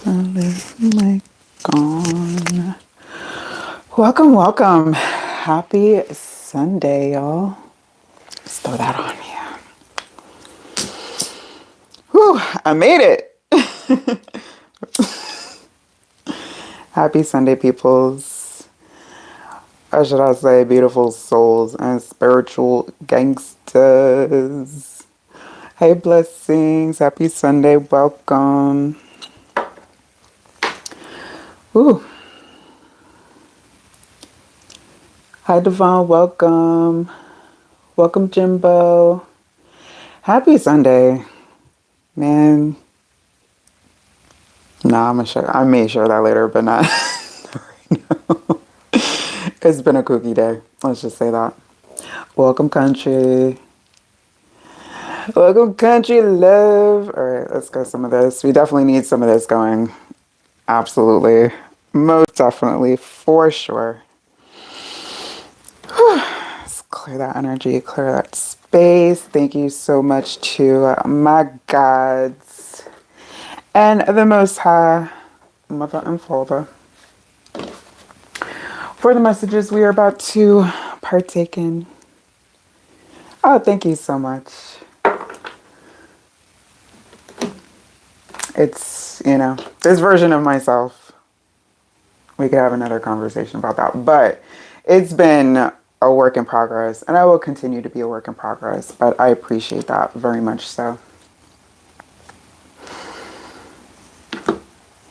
My gone. Welcome, welcome. Happy Sunday, y'all. Let's throw that on here. Whew, I made it. Happy Sunday, peoples. Or should I say, beautiful souls and spiritual gangsters. Hey, blessings. Happy Sunday. Welcome. Ooh. Hi, Devon. Welcome. Welcome, Jimbo. Happy Sunday. Man. Nah, I may share that later, but not right now. It's been a kooky day. Let's just say that. Welcome, country. Welcome, country love. All right, let's go some of this. We definitely need some of this going. Absolutely. Most definitely. For sure. Let's clear that energy, clear that space. Thank you so much to my gods and the Most High, Mother and Father, for the messages we are about to partake in. Oh, thank you so much. It's, this version of myself. We could have another conversation about that. But it's been a work in progress, and I will continue to be a work in progress. But I appreciate that very much so.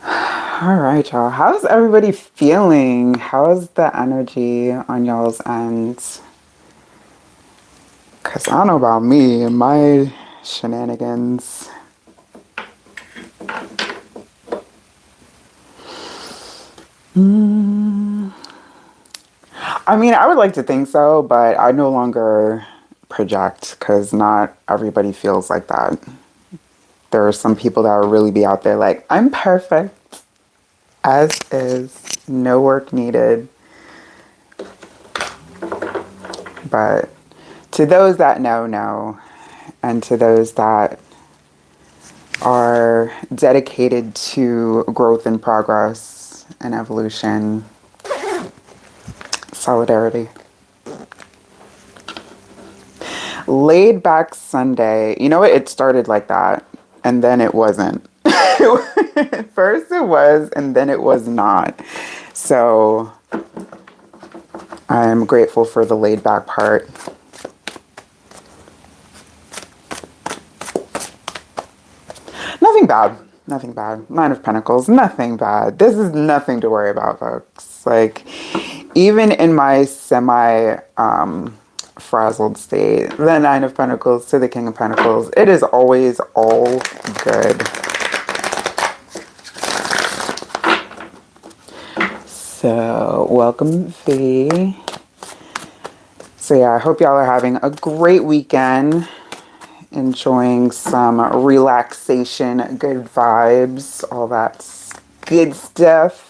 All right, y'all. How's everybody feeling? How's the energy on y'all's ends? Because I don't know about me and my shenanigans. I mean, I would like to think so, but I no longer project because not everybody feels like that. There are some people that will really be out there like, I'm perfect, as is, no work needed. But to those that know, and to those that are dedicated to growth and progress and evolution, solidarity. Laid back Sunday. You know what? It started like that, and then it wasn't. First it was, and then it was not. So I'm grateful for the laid back part. Nothing bad. Nothing bad. Nine of Pentacles. Nothing bad. This is nothing to worry about, folks. Like, even in my frazzled state, the Nine of Pentacles to the King of Pentacles, it is always all good. So, welcome, V. So yeah, I hope y'all are having a great weekend. Enjoying some relaxation, good vibes, all that good stuff.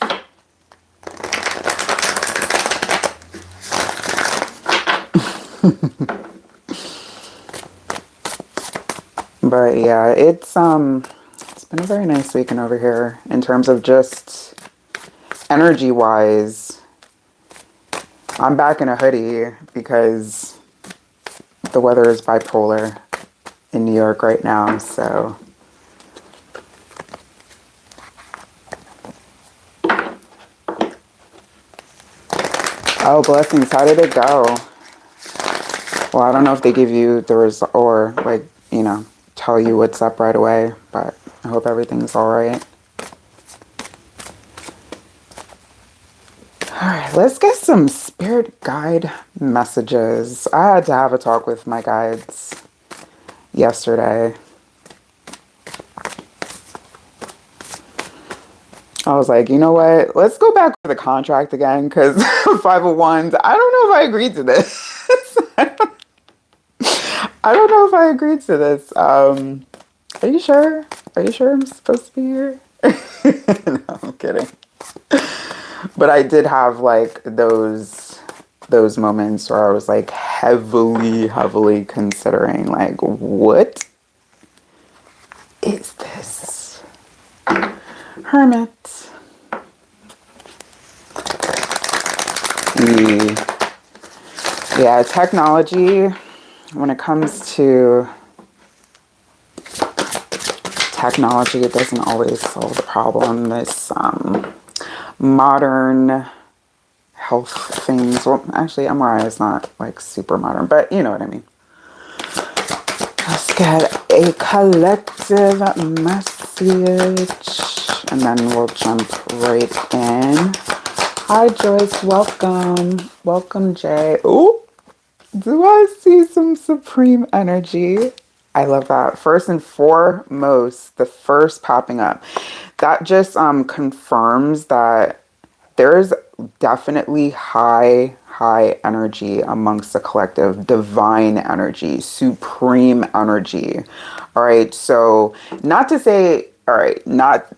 But yeah, it's been a very nice weekend over here in terms of just energy wise. I'm back in a hoodie because the weather is bipolar in New York right now, so oh, blessings, how did it go? Well, I don't know if they give you the result or tell you what's up right away, but I hope everything's all right. All right, let's get some spirit guide messages. I had to have a talk with my guides yesterday. I was like, you know what? Let's go back to the contract again because 501s, I don't know if I agreed to this. I don't know if I agreed to this. Are you sure? Are you sure I'm supposed to be here? No, I'm kidding. But I did have like those moments where I was like heavily considering like, what is this? Hermit. Yeah, technology, when it comes to technology, it doesn't always solve the problem. This modern health things, well, actually, MRI is not like super modern, but you know what I mean. Let's get a collective message and then we'll jump right in. Hi, Joyce. Welcome. Welcome, Jay. Ooh, do I see some supreme energy? I love that. First and foremost, the first popping up. That just confirms that there's definitely high energy amongst the collective, divine energy, supreme energy. All right, so not to say, all right,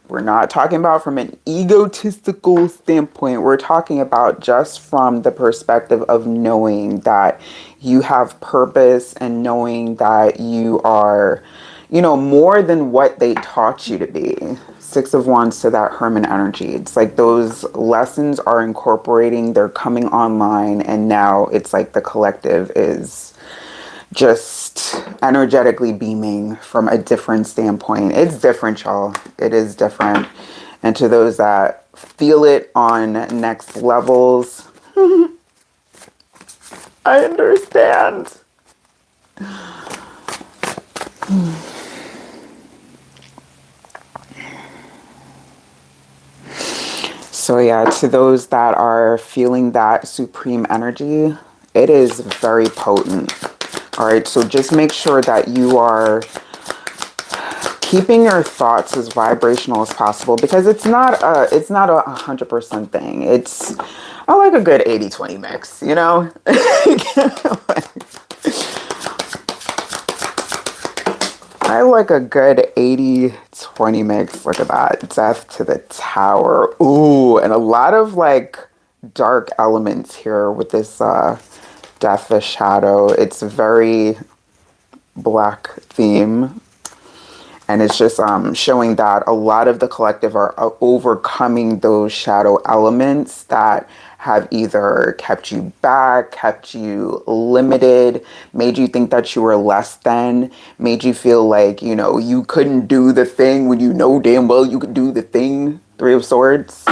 we're not talking about from an egotistical standpoint. We're talking about just from the perspective of knowing that you have purpose and knowing that you are, you know, more than what they taught you to be. Six of Wands to that Hermit energy. It's like those lessons are incorporating, they're coming online, and now it's like the collective is just energetically beaming from a different standpoint. It's different, y'all. It is different. And to those that feel it on next levels, I understand. So yeah, to those that are feeling that supreme energy, it is very potent. All right, so just make sure that you are keeping your thoughts as vibrational as possible because it's not a 100% thing. I like a good 80-20 mix, you know? I like a good 80-20 mix. Look at that. Death to the Tower. Ooh, and a lot of like dark elements here with this Death the Shadow. It's a very black theme. And it's just showing that a lot of the collective are overcoming those shadow elements that have either kept you back, kept you limited, made you think that you were less than, made you feel like, you know, you couldn't do the thing when you know damn well you could do the thing. Three of Swords.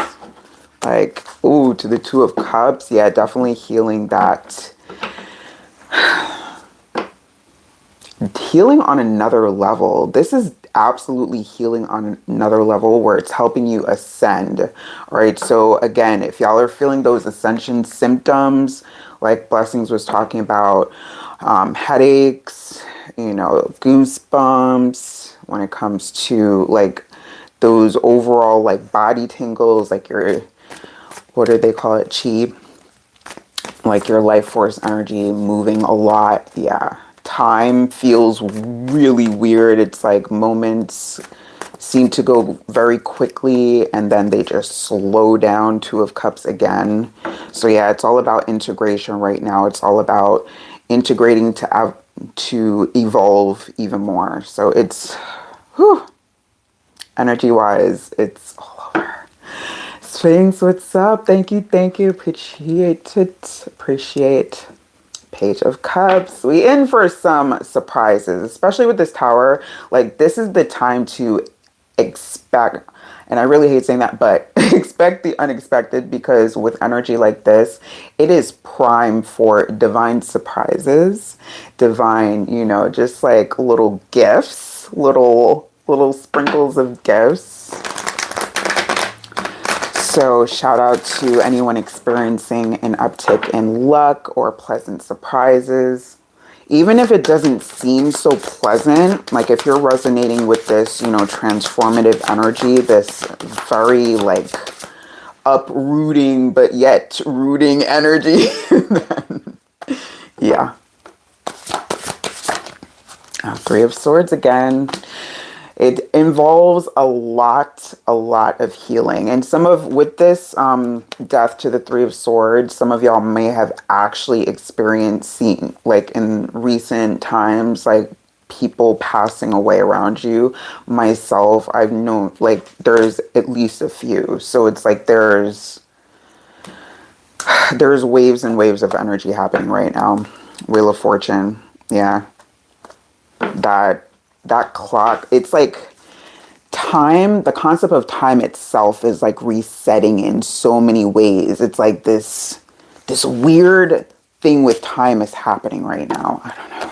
Like, ooh, to the Two of Cups. Yeah, definitely healing that. Healing on another level. This is absolutely healing on another level where it's helping you ascend. All right, so again, if y'all are feeling those ascension symptoms, like Blessings was talking about, headaches, you know, goosebumps, when it comes to like those overall like body tingles, like your, what do they call it, chi, like your life force energy moving a lot. Yeah, time feels really weird. It's like moments seem to go very quickly and then they just slow down. Two of Cups again. So yeah, it's all about integration right now. It's all about integrating to evolve even more. So it's, whew, energy wise, it's all over. Sphinx, what's up? Thank you, thank you. Appreciate it. Appreciate. Page of Cups. We in for some surprises, especially with this Tower. Like, this is the time to expect, and I really hate saying that, but expect the unexpected, because with energy like this, it is prime for divine surprises, divine, you know, just like little gifts, little sprinkles of gifts. So shout out to anyone experiencing an uptick in luck or pleasant surprises. Even if it doesn't seem so pleasant, like if you're resonating with this, you know, transformative energy, this very like uprooting but yet rooting energy, then, yeah. Three of Swords again. It involves a lot of healing. And with this death to the Three of Swords, some of y'all may have actually experienced seeing, like in recent times, like people passing away around you. Myself, I've known, like, there's at least a few. So it's like there's waves and waves of energy happening right now. Wheel of Fortune. Yeah. That clock, it's like time, the concept of time itself is like resetting in so many ways. It's like this weird thing with time is happening right now. I don't know.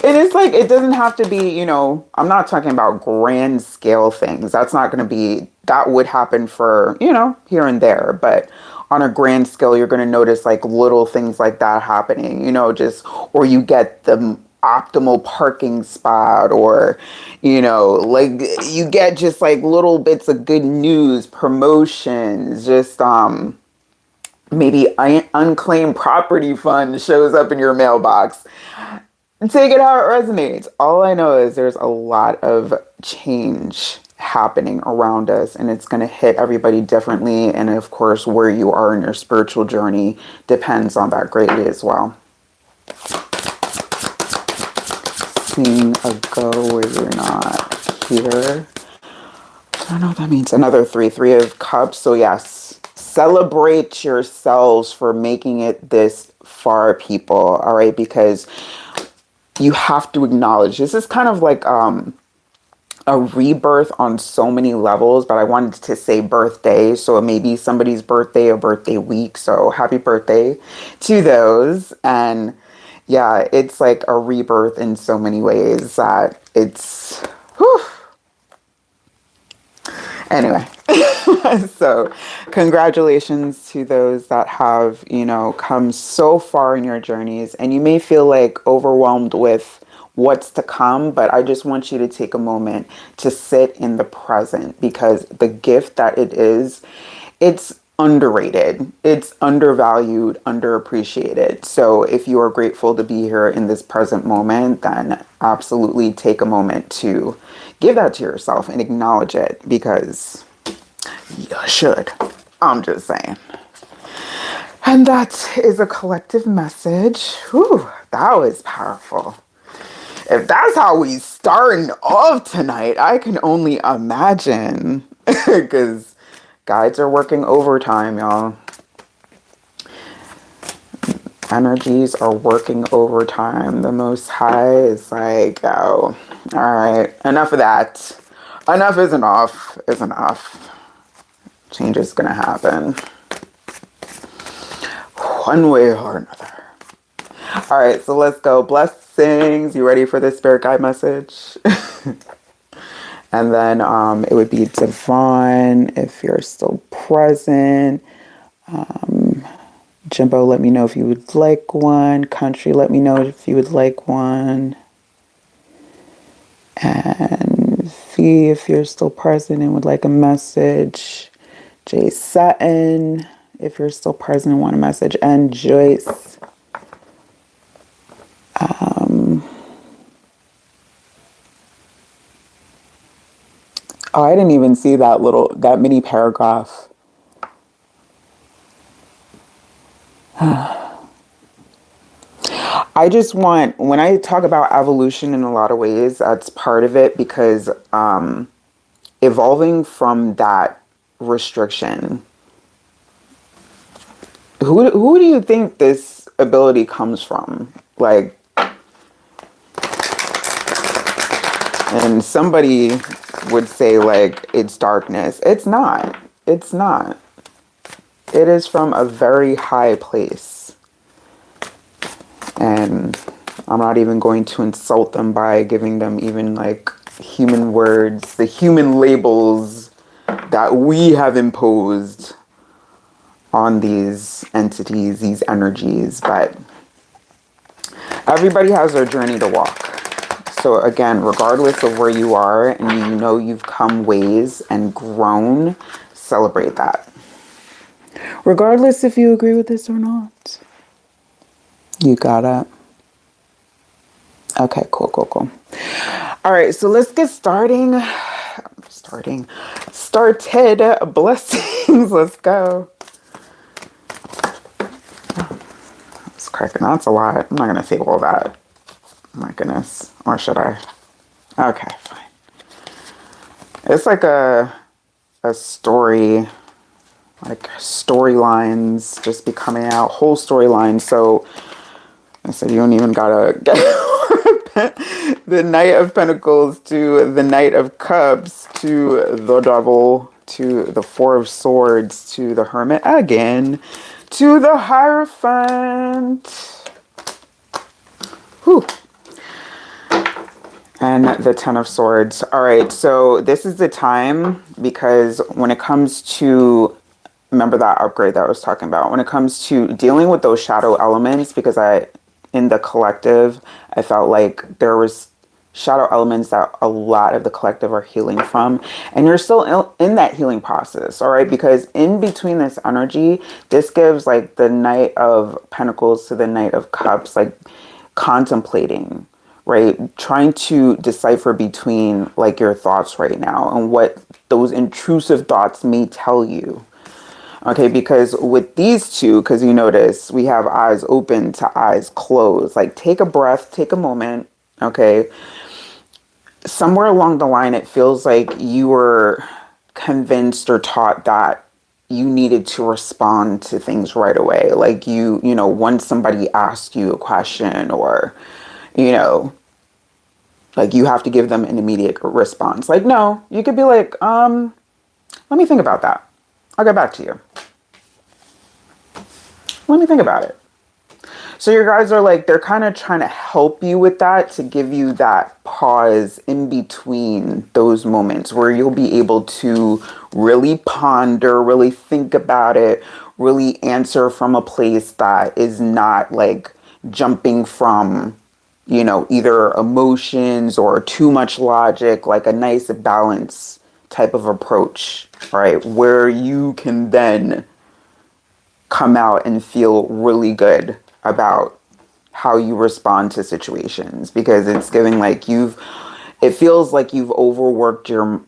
And it's like, it doesn't have to be, I'm not talking about grand scale things. That's not going to be, that would happen for, here and there. But on a grand scale, you're going to notice like little things like that happening, or you get the optimal parking spot, or, like you get just like little bits of good news, promotions, just, maybe unclaimed property fund shows up in your mailbox. Take it how it resonates. All I know is there's a lot of change happening around us, and it's going to hit everybody differently. And of course, where you are in your spiritual journey depends on that greatly as well. Seeing a go where you're not here. I don't know what that means. Another three of cups. So yes, celebrate yourselves for making it this far, people. All right, because you have to acknowledge this is kind of like a rebirth on so many levels, but I wanted to say birthday, so it may be somebody's birthday or birthday week, so happy birthday to those. And yeah, it's like a rebirth in so many ways that it's whew. Anyway. So congratulations to those that have, come so far in your journeys, and you may feel like overwhelmed with what's to come, but I just want you to take a moment to sit in the present, because the gift that it is, it's underrated, it's undervalued, underappreciated. So if you are grateful to be here in this present moment, then absolutely take a moment to give that to yourself and acknowledge it, because you should. I'm just saying. And that is a collective message. Whew, that was powerful. If that's how we starting off tonight, I can only imagine. Because guides are working overtime, y'all. Energies are working overtime. The Most High is like, oh, all right, enough of that. Enough is enough. Is enough. Change is going to happen one way or another. All right, so let's go. Blessings. You ready for this spirit guide message? And then it would be divine if you're still present. Jimbo, let me know if you would like one. Country, let me know if you would like one. And Fee, if you're still present and would like a message. Jay Sutton, if you're still present and want a message. And Joyce. Oh, I didn't even see that mini paragraph. I just want, when I talk about evolution in a lot of ways, that's part of it, because evolving from that restriction, who do you think this ability comes from? Like, and somebody would say like it's darkness. It's not. It's not. It is from a very high place. And I'm not even going to insult them by giving them even like human words, the human labels that we have imposed on these entities, these energies. But everybody has their journey to walk. So again, regardless of where you are and you know you've come ways and grown, celebrate that. Regardless if you agree with this or not. You got it. Okay, cool. All right, so let's get started. Blessings, let's go. cracking. That's a lot. I'm not going to say all that. Oh my goodness. Or should I? Okay, fine. It's like a story, like storylines just be coming out, whole storylines. So I said, you don't even gotta get the Knight of Pentacles to the Knight of Cups to the Devil to the Four of Swords to the Hermit again to the Hierophant. Whew. And the Ten of Swords. All right, so this is the time, because when it comes to, remember that upgrade that I was talking about, when it comes to dealing with those shadow elements, because in the collective, I felt like there was shadow elements that a lot of the collective are healing from, and you're still in that healing process. All right, because in between this energy, this gives like the Knight of Pentacles to the Knight of Cups, like contemplating, right? Trying to decipher between like your thoughts right now and what those intrusive thoughts may tell you. Okay, because with these two, because you notice we have eyes open to eyes closed. Like take a breath, take a moment. Okay. Somewhere along the line, it feels like you were convinced or taught that you needed to respond to things right away. Like once somebody asks you a question, or, like you have to give them an immediate response. Like, no, you could be like, let me think about that. I'll get back to you. Let me think about it. So your guys are like, they're kind of trying to help you with that, to give you that pause in between those moments where you'll be able to really ponder, really think about it, really answer from a place that is not like jumping from, either emotions or too much logic, like a nice balance type of approach, right? Where you can then come out and feel really good about how you respond to situations, because it's giving like it feels like you've overworked your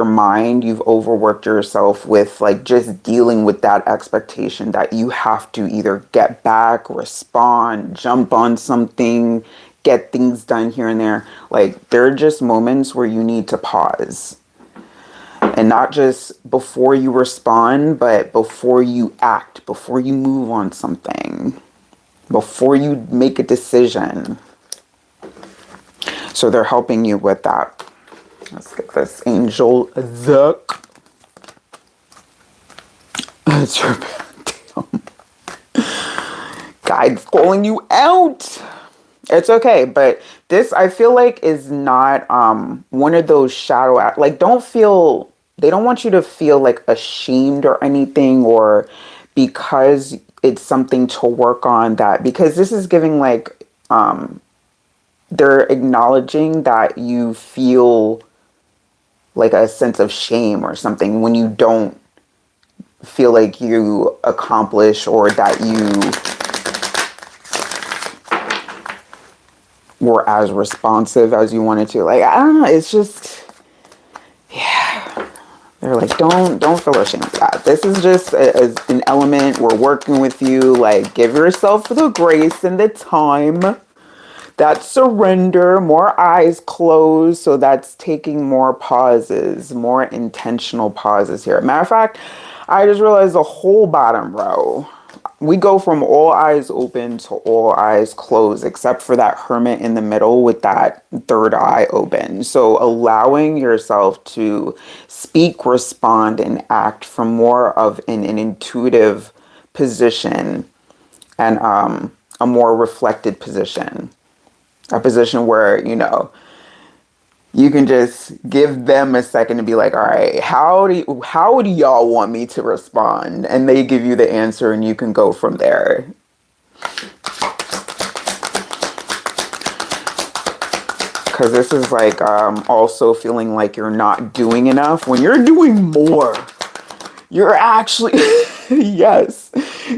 mind, you've overworked yourself with like just dealing with that expectation that you have to either get back, respond, jump on something, get things done here and there. Like there are just moments where you need to pause. And not just before you respond, but before you act, before you move on something, before you make a decision. So they're helping you with that. Let's get this angel Zuck. It's your guide's calling you out. It's okay, but this I feel like is not one of those shadow like they don't want you to feel like ashamed or anything, or because it's something to work on, that because this is giving like they're acknowledging that you feel like a sense of shame or something when you don't feel like you accomplish, or that you were as responsive as you wanted to. Like, I don't know, it's just, yeah. They're like, don't feel ashamed of that. This is just an element. We're working with you. Like, give yourself the grace and the time. That surrender, more eyes closed. So that's taking more pauses, more intentional pauses here. Matter of fact, I just realized the whole bottom row. We go from all eyes open to all eyes closed, except for that hermit in the middle with that third eye open. So allowing yourself to speak, respond, and act from more of an intuitive position, and a more reflected position. A position where, you can just give them a second to be like, all right, how do y'all want me to respond? And they give you the answer, and you can go from there. Because this is like also feeling like you're not doing enough when you're doing more. You're actually, yes,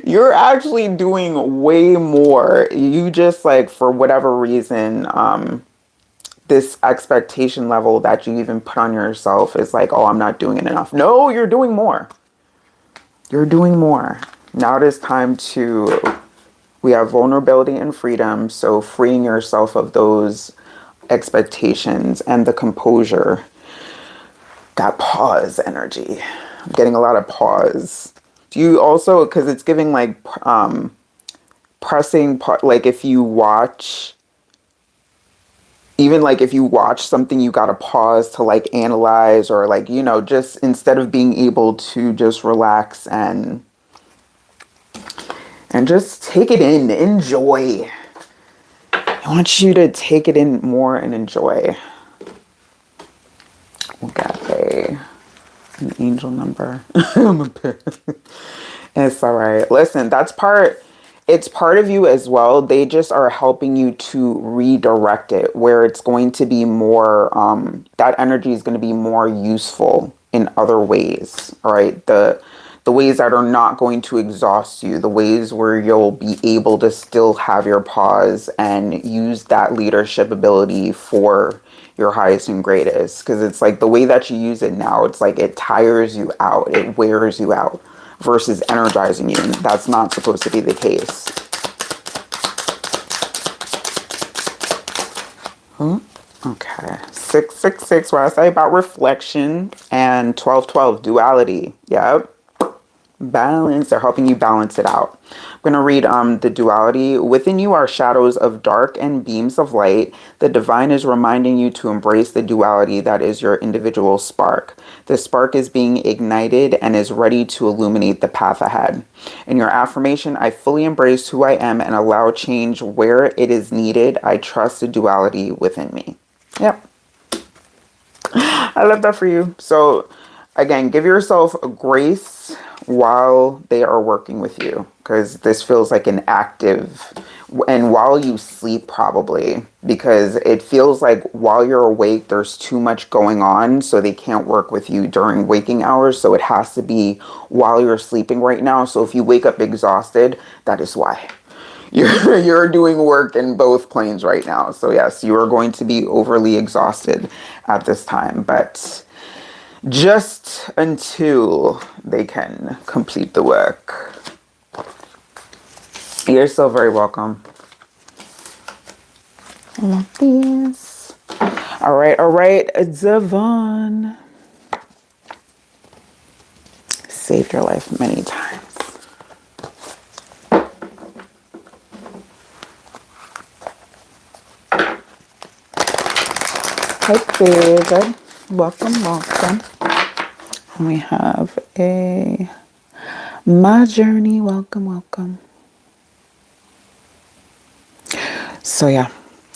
you're actually doing way more. You just like, for whatever reason, this expectation level that you even put on yourself is like, oh, I'm not doing it enough. No, you're doing more. You're doing more. Now it is time to We have vulnerability and freedom, so freeing yourself of those expectations and the composure. Got pause energy. I'm getting a lot of pause. Do you also, because it's giving like pressing, like if you watch, even like if you watch something, you got to pause to like analyze or like, you know, just instead of being able to just relax and just take it in, enjoy. I want you to take it in more and enjoy. We got an angel number. It's all right. Listen, it's part of you as well. They just are helping you to redirect it where it's going to be more, that energy is going to be more useful in other ways. All right. The ways that are not going to exhaust you, the ways where you'll be able to still have your pause and use that leadership ability for your highest and greatest. Because it's like the way that you use it now, it's like it tires you out, it wears you out versus energizing you. And that's not supposed to be the case. Okay. 666, what I say about reflection, and 1212, duality. Yep. Balance. They're helping you balance it out. I'm going to read the duality. Within you are shadows of dark and beams of light. The divine is reminding you to embrace the duality that is your individual spark. The spark is being ignited and is ready to illuminate the path ahead. In your affirmation, I fully embrace who I am and allow change where it is needed. I trust the duality within me. Yep. I love that for you. So again, give yourself grace while they are working with you, because this feels like an active, and while you sleep probably, because it feels like while you're awake there's too much going on, so they can't work with you during waking hours, so it has to be while you're sleeping right now. So if you wake up exhausted, that is why. You're doing work in both planes right now. So yes, you are going to be overly exhausted at this time, but just until they can complete the work. You're so very welcome. I love these. All right, Devon. Saved your life many times. Hi, David. Welcome. And we have My Journey. Welcome. So yeah.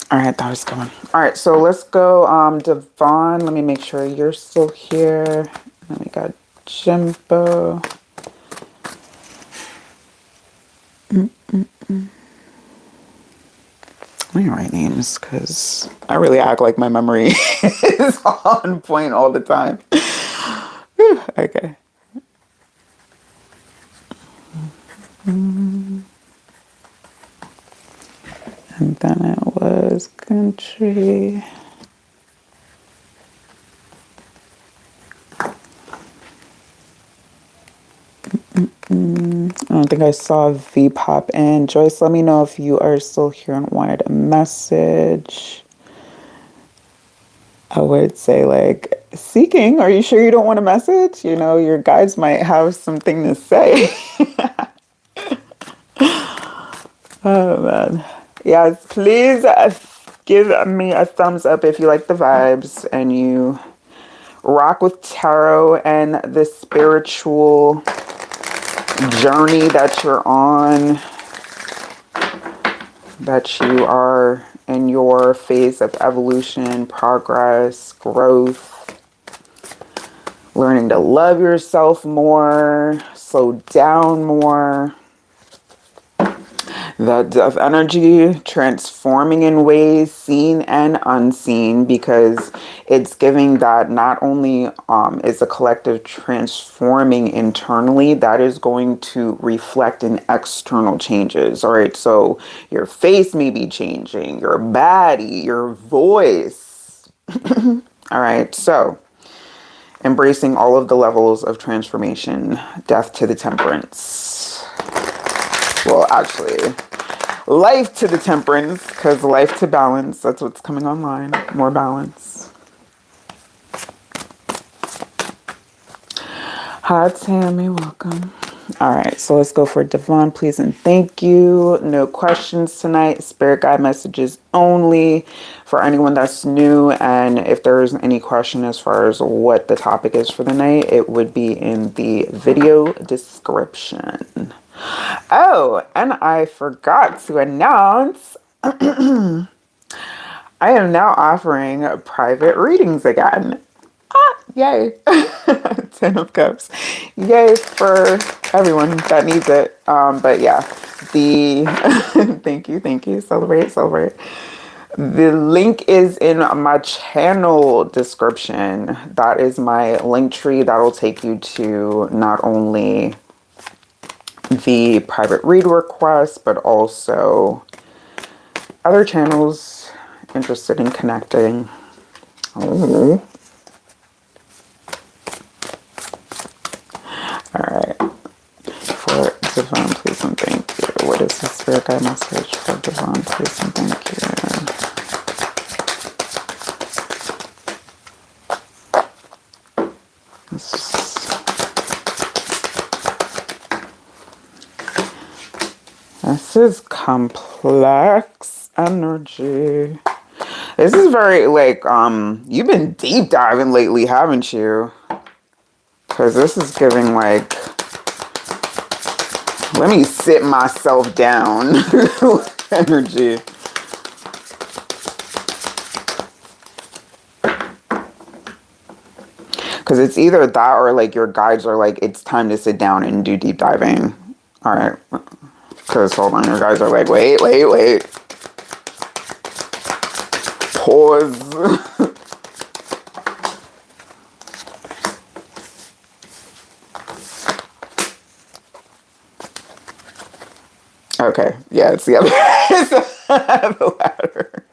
All right, that was going. All right, so let's go. Devon, let me make sure you're still here. And we got Jimbo. Let me write names because I really act like my memory is on point all the time. Okay. And then it was country. I don't think I saw V pop in. Joyce, let me know if you are still here and wanted a message. I would say like, seeking, are you sure you don't want a message? You know, your guides might have something to say. Oh man. Yes, please give me a thumbs up if you like the vibes and you rock with tarot and the spiritual journey that you're on, that you are in your phase of evolution, progress, growth, learning to love yourself more, slow down more. The depth energy transforming in ways seen and unseen, because it's giving that not only is a collective transforming internally, that is going to reflect in external changes. All right, so your face may be changing, your body, your voice. All right, so embracing all of the levels of transformation, death to the temperance. Well, actually, Life to the temperance, because life to balance. That's what's coming online. More balance. Hi, Tammy. Welcome. All right, so let's go for Devon, please, and thank you. No questions tonight. Spirit guide messages only for anyone that's new. And if there's any question as far as what the topic is for the night, it would be in the video description. Oh, and I forgot to announce I am now offering private readings again. Yay. 10 of Cups. Yay for everyone that needs it. But yeah, the thank you. Celebrate. The link is in my channel description. That is my link tree. That'll take you to not only the private read request, but also other channels interested in connecting. Oh. All right. For Devon, please and thank you. What is the spirit guide message for Devon, please and thank you? This is complex energy. This is very like you've been deep diving lately, haven't you? Because this is giving like, let me sit myself down energy. Because it's either that or like your guides are like, it's time to sit down and do deep diving. All right. Because hold on, your guides are like, wait. Pause. Okay, yeah, it's the other. It's the ladder.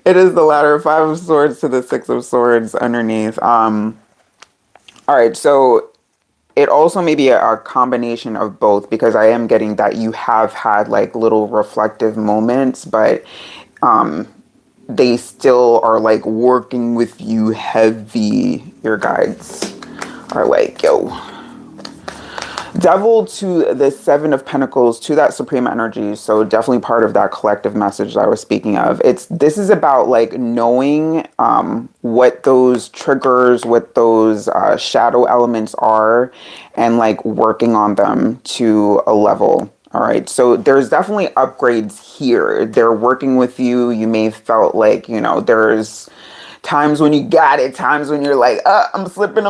It is the ladder. 5 of Swords to the 6 of Swords underneath. All right, so it also may be a combination of both, because I am getting that you have had like little reflective moments, but they still are like working with you heavy. Your guides are like, yo. Devil to the 7 of Pentacles to that supreme energy. So definitely part of that collective message that I was speaking of. This is about like knowing what those triggers, what those shadow elements are, and like working on them to a level. All right. So there's definitely upgrades here. They're working with you. You may have felt like, there's times when you got it, times when you're like, I'm slipping,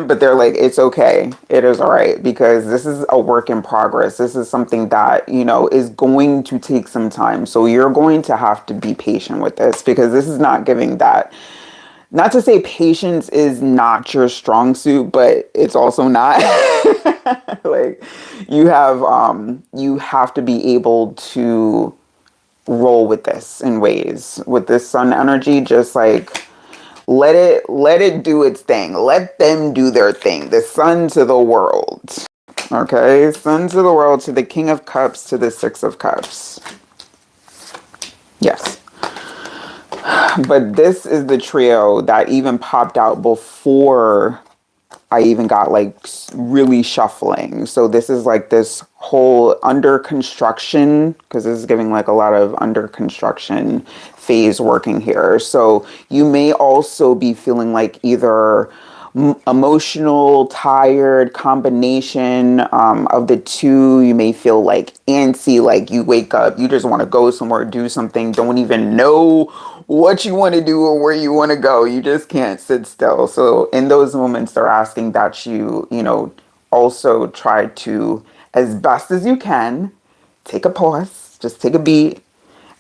but they're like, it's okay. It is all right, because this is a work in progress. This is something that, is going to take some time. So you're going to have to be patient with this, because this is not giving that. Not to say patience is not your strong suit, but it's also not. Like you have to be able to roll with this in ways. With this sun energy, just like let it do its thing. Let them do their thing. The sun to the world. Okay, sun to the world, to the King of Cups, to the 6 of Cups. Yes. But this is the trio that even popped out before I even got like really shuffling. So this is like this whole under construction, because this is giving like a lot of under construction phase working here. So you may also be feeling like either emotional, tired combination of the two. You may feel like antsy, like you wake up, you just want to go somewhere, do something, don't even know what you want to do or where you want to go. You just can't sit still. So in those moments, they're asking that you also try to, as best as you can, take a pause, just take a beat,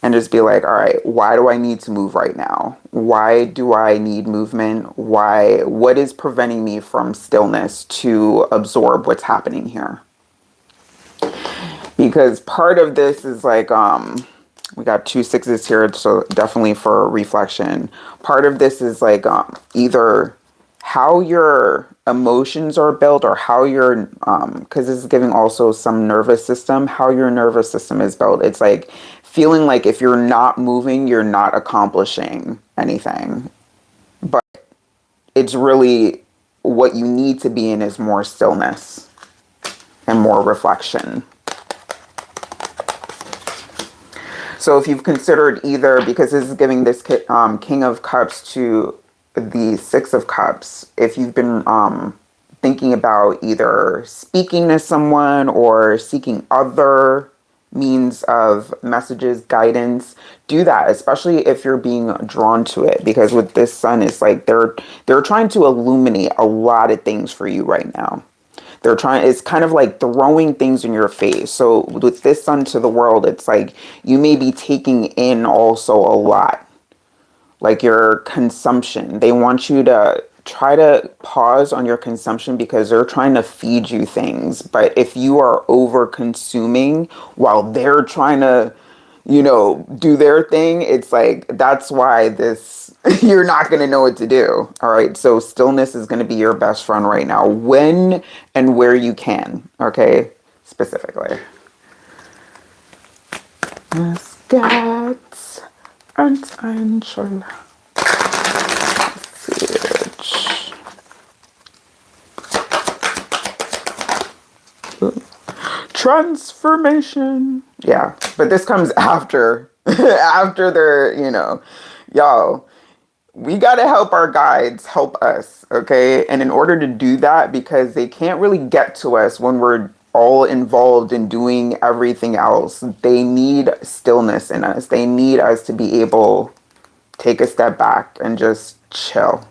and just be like, all right, why do I need to move right now? Why do I need movement? What is preventing me from stillness to absorb what's happening here? Because part of this is like, we got 2 6s here, so definitely for reflection. Part of this is like either how your emotions are built, or how your because this is giving also some nervous system, how your nervous system is built. It's like feeling like if you're not moving, you're not accomplishing anything. But it's really what you need to be in is more stillness and more reflection. So if you've considered either, because this is giving this King of Cups to the Six of Cups, if you've been thinking about either speaking to someone or seeking other means of messages, guidance, do that, especially if you're being drawn to it, because with this Sun, it's like they're trying to illuminate a lot of things for you right now. They're trying, it's kind of like throwing things in your face. So with this Sun to the world, it's like you may be taking in also a lot, like your consumption. They want you to try to pause on your consumption because they're trying to feed you things. But if you are over consuming while they're trying to, do their thing, it's like, that's why this, you're not going to know what to do. All right. So stillness is going to be your best friend right now, when and where you can. Okay. Specifically. Let's get Earthangel message. Transformation. Yeah, but this comes after after they're, y'all, we got to help our guides help us, okay? And in order to do that, because they can't really get to us when we're all involved in doing everything else, they need stillness in us. They need us to be able to take a step back and just chill.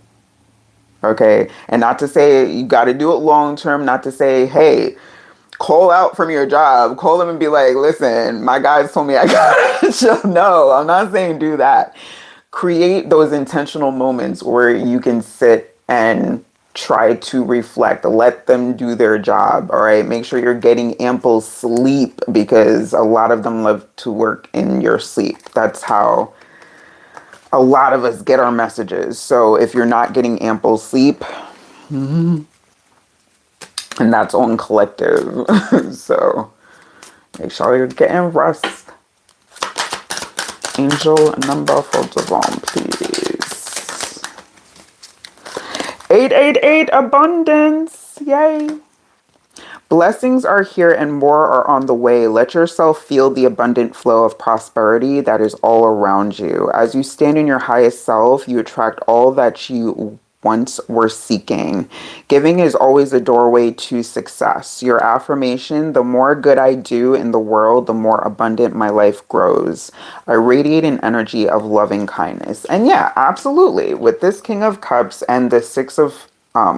Okay? And not to say you got to do it long term, not to say, hey, call out from your job, call them and be like, listen, my guys told me I gotta chill. No, I'm not saying do that. Create those intentional moments where you can sit and try to reflect. Let them do their job. All right. Make sure you're getting ample sleep, because a lot of them love to work in your sleep. That's how a lot of us get our messages. So if you're not getting ample sleep, and that's on collective. So make sure you're getting rest. Angel number for Devon, please. 888 abundance. Yay. Blessings are here and more are on the way. Let yourself feel the abundant flow of prosperity that is all around you. As you stand in your highest self, you attract all that you once were seeking. Giving is always a doorway to success. Your affirmation: the more good I do in the world, the more abundant my life grows. I radiate an energy of loving kindness. And yeah, absolutely. With this King of Cups and the Six of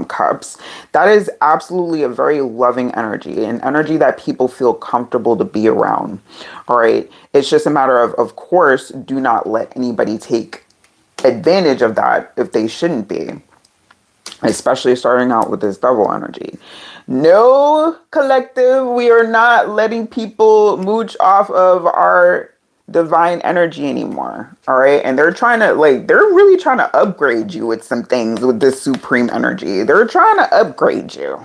Cups, that is absolutely a very loving energy, an energy that people feel comfortable to be around. All right. It's just a matter of course, do not let anybody take advantage of that if they shouldn't be. Especially starting out with this double energy. No, collective, we are not letting people mooch off of our divine energy anymore. All right. And they're trying to, they're really trying to upgrade you with some things with this supreme energy. They're trying to upgrade you.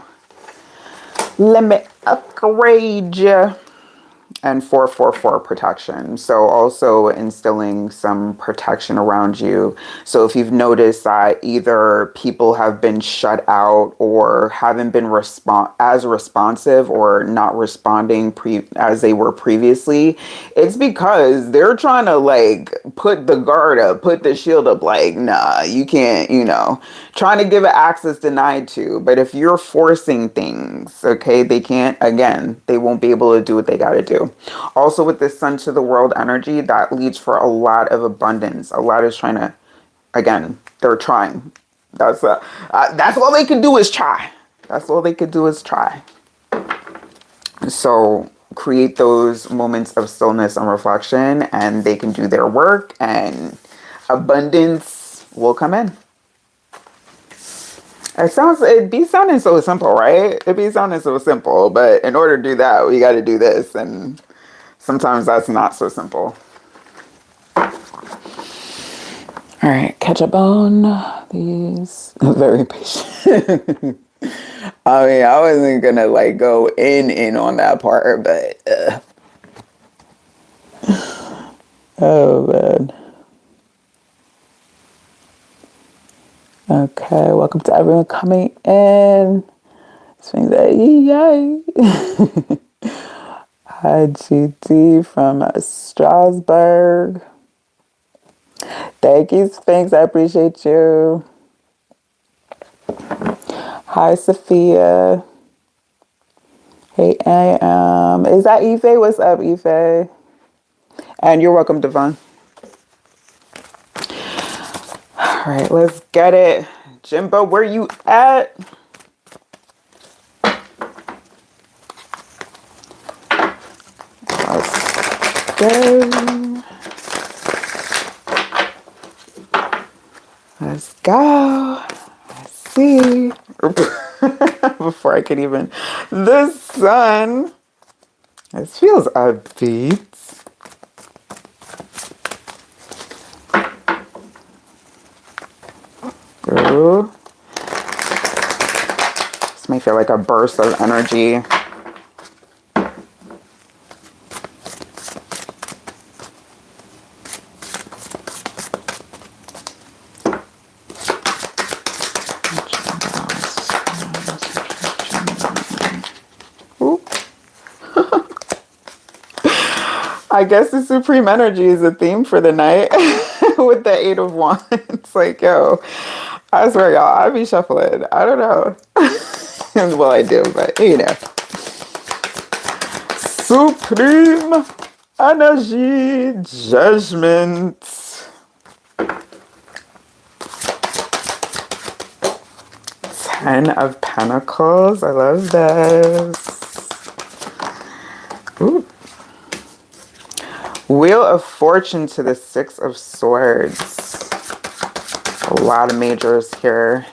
Let me upgrade you. And 444 protection. So also instilling some protection around you. So if you've noticed that either people have been shut out or haven't been as responsive or not responding as they were previously, it's because they're trying to put the guard up, put the shield up, nah, you can't, trying to give it access denied to. But if you're forcing things, okay, they can't, again, they won't be able to do what they got to do. Also with this Sun to the world energy, that leads for a lot of abundance. A lot is trying to, again, they're trying. That's all they can do is try. That's all they could do is try. So create those moments of stillness and reflection, and they can do their work, and abundance will come in. It'd be sounding so simple, right? It'd be sounding so simple, but in order to do that, we got to do this, and sometimes that's not so simple. All right, catch a bone. These very patient. I mean, I wasn't gonna like go in on that part, but oh man. Okay, welcome to everyone coming in. Swing that yay. Hi GT from Strasbourg. Thank you, Sphinx. I appreciate you. Hi Sophia. Hey AM. Is that Ife? What's up, Ife? And you're welcome, Devon. All right, let's get it. Jimbo, where you at? Let's go. Let's go. Let's see. Before I could even. The sun. This feels upbeat. Ooh. This may feel like a burst of energy. I guess the supreme energy is a theme for the night with the Eight of Wands. It's like, yo, I swear, y'all, I be shuffling. I don't know. Well, I do, but you know. Supreme energy, judgment. 10 of Pentacles. I love this. Ooh. Wheel of Fortune to the Six of Swords. A lot of majors here.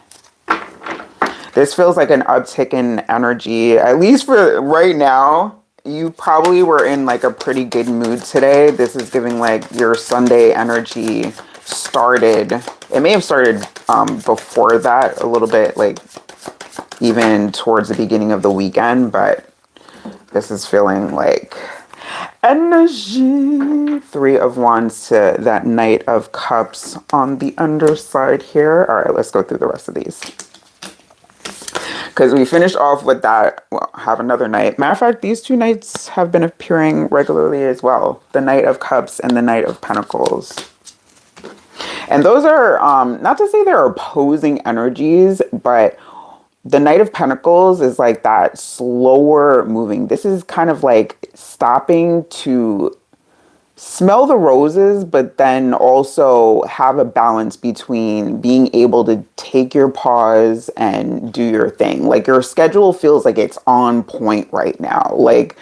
This feels like an uptick in energy. At least for right now, you probably were in like a pretty good mood today. This is giving like your Sunday energy started. It may have started before that a little bit, like even towards the beginning of the weekend, but this is feeling like energy. Three of Wands to that Knight of Cups on the underside here. All right, let's go through the rest of these. Because we finished off with that, well, have another knight. Matter of fact, these two knights have been appearing regularly as well. The Knight of Cups and the Knight of Pentacles. And those are, not to say they're opposing energies, but the Knight of Pentacles is like that slower moving. This is kind of like stopping to smell the roses, but then also have a balance between being able to take your pause and do your thing. Like your schedule feels like it's on point right now. Like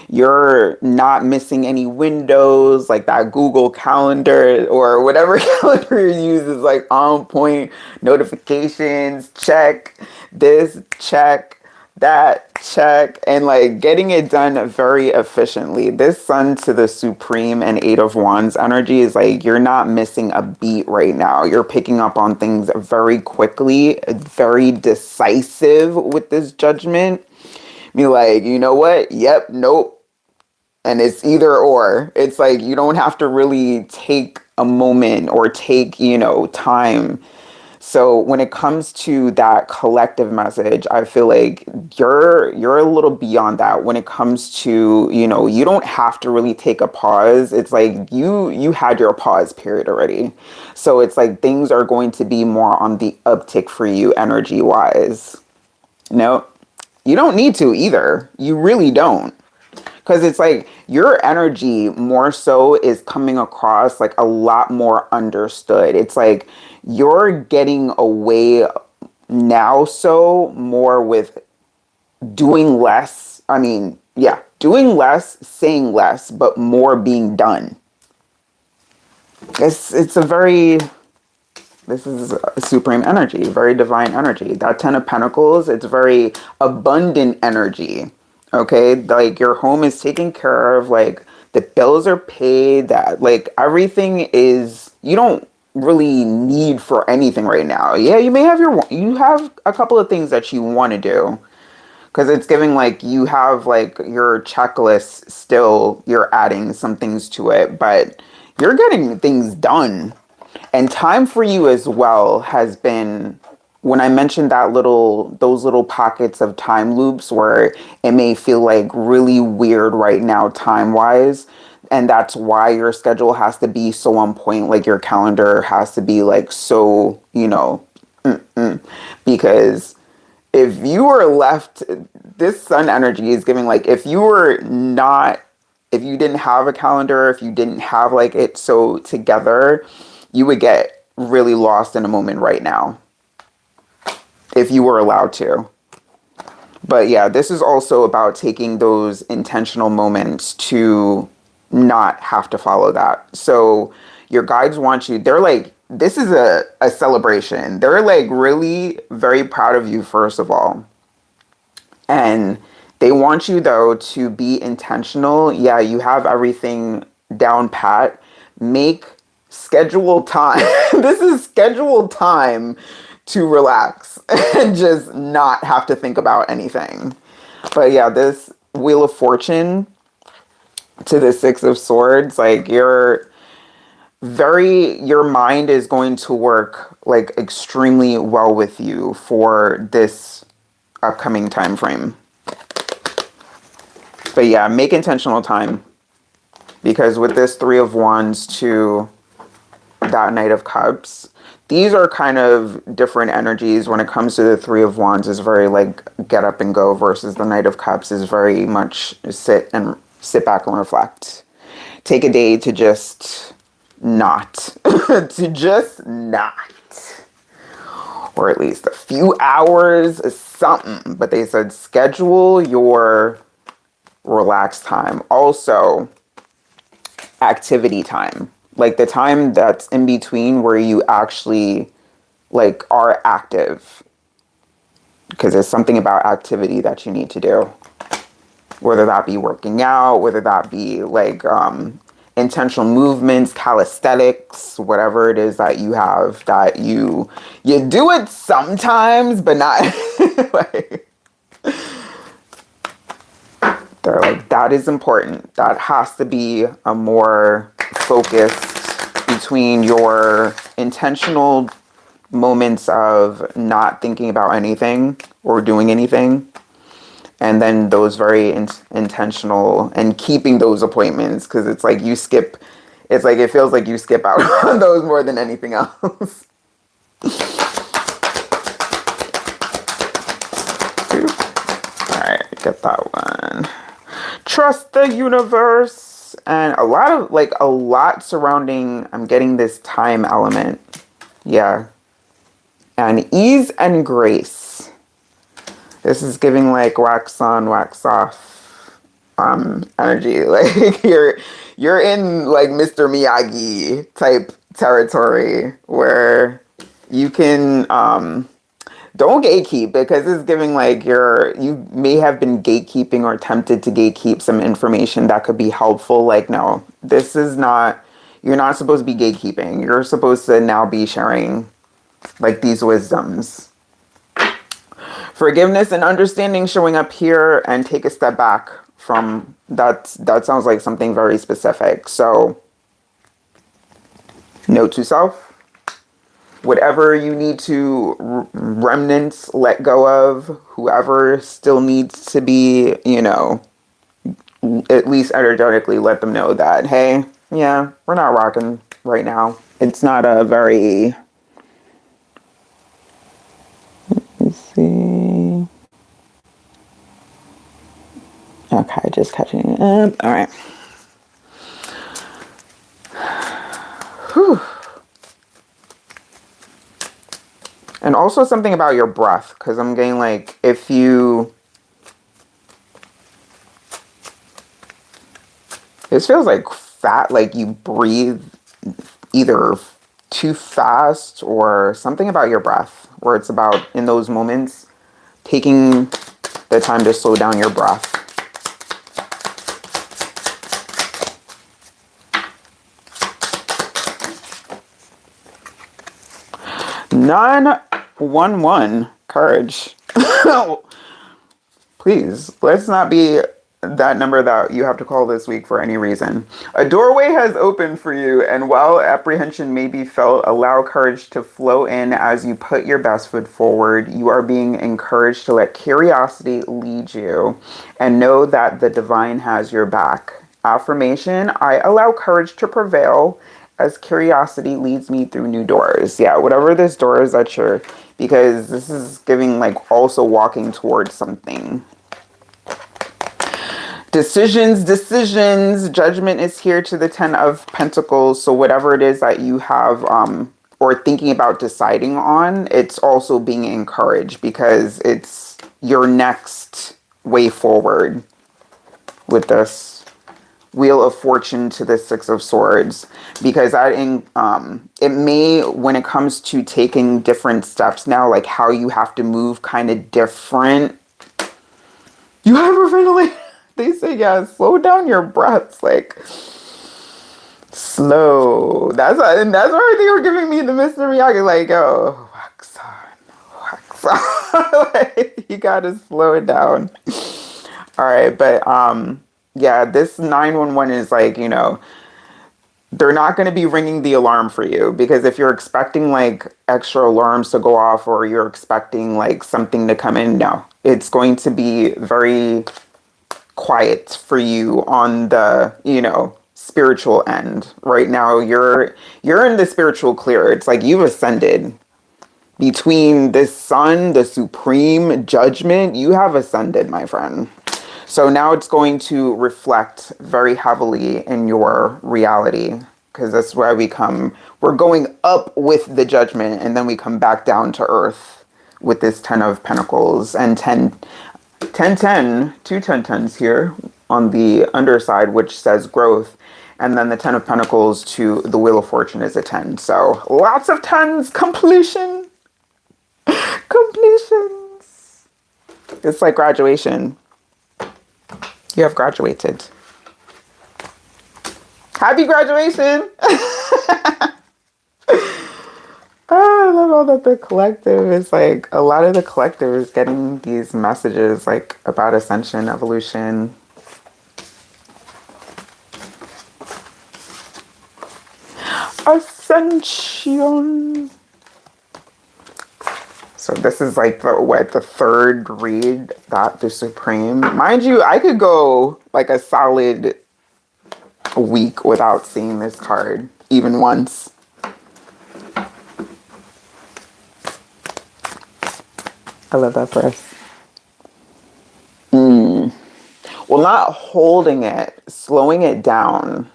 you're not missing any windows, like that Google Calendar or whatever calendar you use is like on point. Notifications, check. This, check. That, check. And like getting it done very efficiently. This Sun to the Supreme and Eight of Wands energy is like you're not missing a beat right now. You're picking up on things very quickly, very decisive with this judgment. Be like, you know what? Yep, nope. And it's either or. It's like you don't have to really take a moment or take, you know, time. So when it comes to that collective message, I feel like you're a little beyond that. When it comes to, you know, you don't have to really take a pause. It's like you had your pause period already. So it's like things are going to be more on the uptick for you energy wise. No, you don't need to either. You really don't. Because it's like your energy more so is coming across like a lot more understood. It's like you're getting away now so more with doing less. I mean, yeah, doing less, saying less, but more being done. It's a very, this is a supreme energy, very divine energy. That Ten of Pentacles, it's very abundant energy. Okay, like your home is taken care of, like the bills are paid, that like everything is, you don't really need for anything right now. Yeah, you may have you have a couple of things that you want to do, because it's giving like you have like your checklist still, you're adding some things to it, but you're getting things done. And time for you as well has been, when I mentioned those little pockets of time loops where it may feel like really weird right now time wise. And that's why your schedule has to be so on point. Like your calendar has to be like so, because if you were left, this sun energy is giving like, if you didn't have a calendar, if you didn't have like it so together, you would get really lost in a moment right now if you were allowed to. But yeah, this is also about taking those intentional moments to not have to follow that. So your guides want you, they're like, this is a celebration. They're like really very proud of you, first of all. And they want you, though, to be intentional. Yeah, you have everything down pat. Make scheduled time. This is scheduled time to relax and just not have to think about anything. But yeah, this Wheel of Fortune to the Six of Swords, like your mind is going to work like extremely well with you for this upcoming time frame. But yeah, make intentional time, because with this Three of Wands to that Knight of Cups, these are kind of different energies. When it comes to the Three of Wands, is very like get up and go, versus the Knight of Cups is very much sit back and reflect. Take a day to just not, to just not, or at least a few hours, something. But they said schedule your relaxed time. Also, activity time, like the time that's in between where you actually like are active, because there's something about activity that you need to do, whether that be working out, whether that be like intentional movements, calisthenics, whatever it is that you have, that you do it sometimes, but not like, they're like, that is important. That has to be a more focused between your intentional moments of not thinking about anything or doing anything, and then those very intentional and keeping those appointments, because it's like you skip, it's like it feels like you skip out on those more than anything else. Alright, get that one. Trust the universe. And a lot surrounding, I'm getting this time element. Yeah. And ease and grace. This is giving like wax on, wax off energy. Like you're in like Mr. Miyagi type territory where you can don't gatekeep, because it's giving like you may have been gatekeeping or tempted to gatekeep some information that could be helpful. Like, no, this is not, you're not supposed to be gatekeeping. You're supposed to now be sharing like these wisdoms. Forgiveness and understanding showing up here, and take a step back from that. That sounds like something very specific. So note to self, whatever you need to remnants let go of, whoever still needs to be, at least energetically let them know that, hey, yeah, we're not rocking right now. It's not a very, let's see. Okay, just catching it up. All right. Whew. And also something about your breath, because I'm getting like, if you, this feels like like you breathe either too fast, or something about your breath, where it's about, in those moments, taking the time to slow down your breath. 911, courage. Please, let's not be that number that you have to call this week for any reason. A doorway has opened for you, and while apprehension may be felt, allow courage to flow in as you put your best foot forward. You are being encouraged to let curiosity lead you and know that the divine has your back. Affirmation, I allow courage to prevail as curiosity leads me through new doors. Yeah, whatever this door is that you're, because this is giving like also walking towards something. Decisions. Judgment is here to the 10 of Pentacles. So whatever it is that you have or thinking about deciding on, it's also being encouraged because it's your next way forward with this. Wheel of Fortune to the Six of Swords, because it may, when it comes to taking different steps now, like how you have to move kind of different. You hyperventilate. They say, yeah, slow down your breaths, like slow. And that's why they were giving me the Mr. Miyagi, like, oh, wax on. Like, you gotta slow it down. All right, but yeah, this 911 is like, they're not going to be ringing the alarm for you, because if you're expecting like extra alarms to go off or you're expecting like something to come in, no, it's going to be very quiet for you on the, spiritual end. Right now, you're in the spiritual clear. It's like you've ascended. Between this sun, the supreme judgment, you have ascended, my friend. So now it's going to reflect very heavily in your reality, because that's where we're going up with the judgment, and then we come back down to earth with this 10 of Pentacles and 10, 10, 10, two 10 10s here on the underside, which says growth. And then the 10 of Pentacles to the Wheel of Fortune is a 10. So lots of 10s, completions. It's like graduation. You have graduated. Happy graduation! Oh, I love all that the collective is like, a lot of the collective is getting these messages like about ascension, evolution. Ascension. So this is like the third read that the Supreme. Mind you, I could go like a solid week without seeing this card even once. I love that for us. Well, not holding it, slowing it down.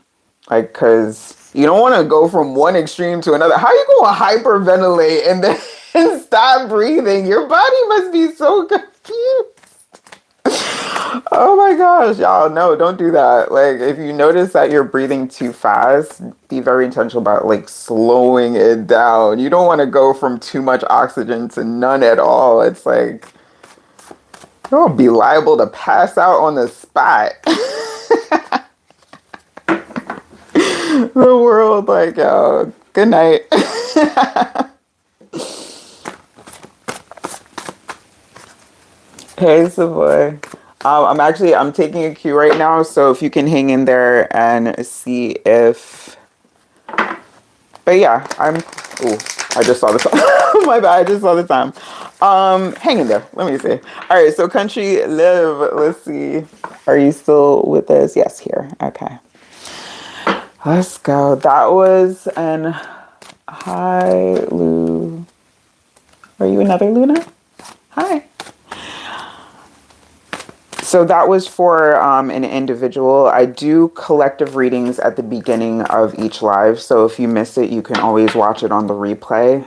Like, because you don't want to go from one extreme to another. How are you going to hyperventilate and then stop breathing? Your body must be so confused. Oh my gosh, y'all, no, don't do that. Like, if you notice that you're breathing too fast, be very intentional about like slowing it down. You don't want to go from too much oxygen to none at all. It's like, you'll be liable to pass out on the spot. The world, like, yo, good night. Hey, Savoy. I'm taking a cue right now, so if you can hang in there and see if, but yeah, I just saw the time. My bad, I just saw the time. Hang in there, let me see. All right, so country live, let's see. Are you still with us? Yes, here, okay. Let's go. That was an hi, Lou. Are you another Luna? Hi. So that was for an individual. I do collective readings at the beginning of each live. So if you miss it, you can always watch it on the replay.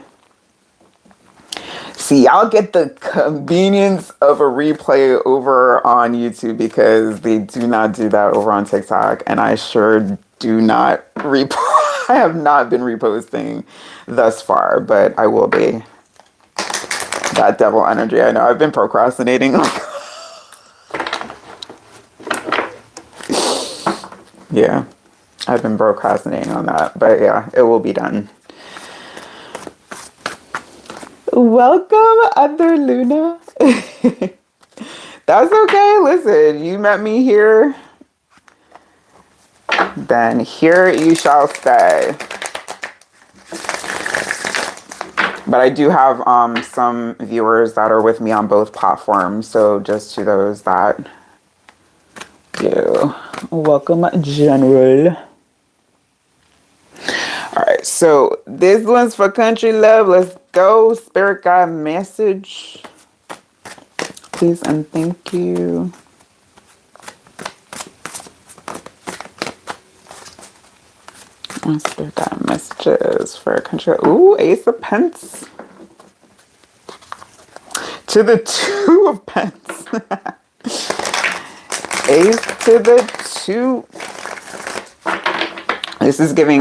See, y'all get the convenience of a replay over on YouTube, because they do not do that over on TikTok. And I sure do not I have not been reposting thus far, but I will be. That devil energy, I know. I've been procrastinating. Yeah, I've been procrastinating on that, but yeah, it will be done. Welcome, other Luna. That's okay. Listen, you met me here. Then here you shall stay. But I do have some viewers that are with me on both platforms. So just to those that do. Welcome, General. All right, so this one's for country love. Let's go. Spirit guide message. Please and thank you. Spirit guide messages for country. Ooh, Ace of Pence. To the Two of Pence. Ace to the Two. This is giving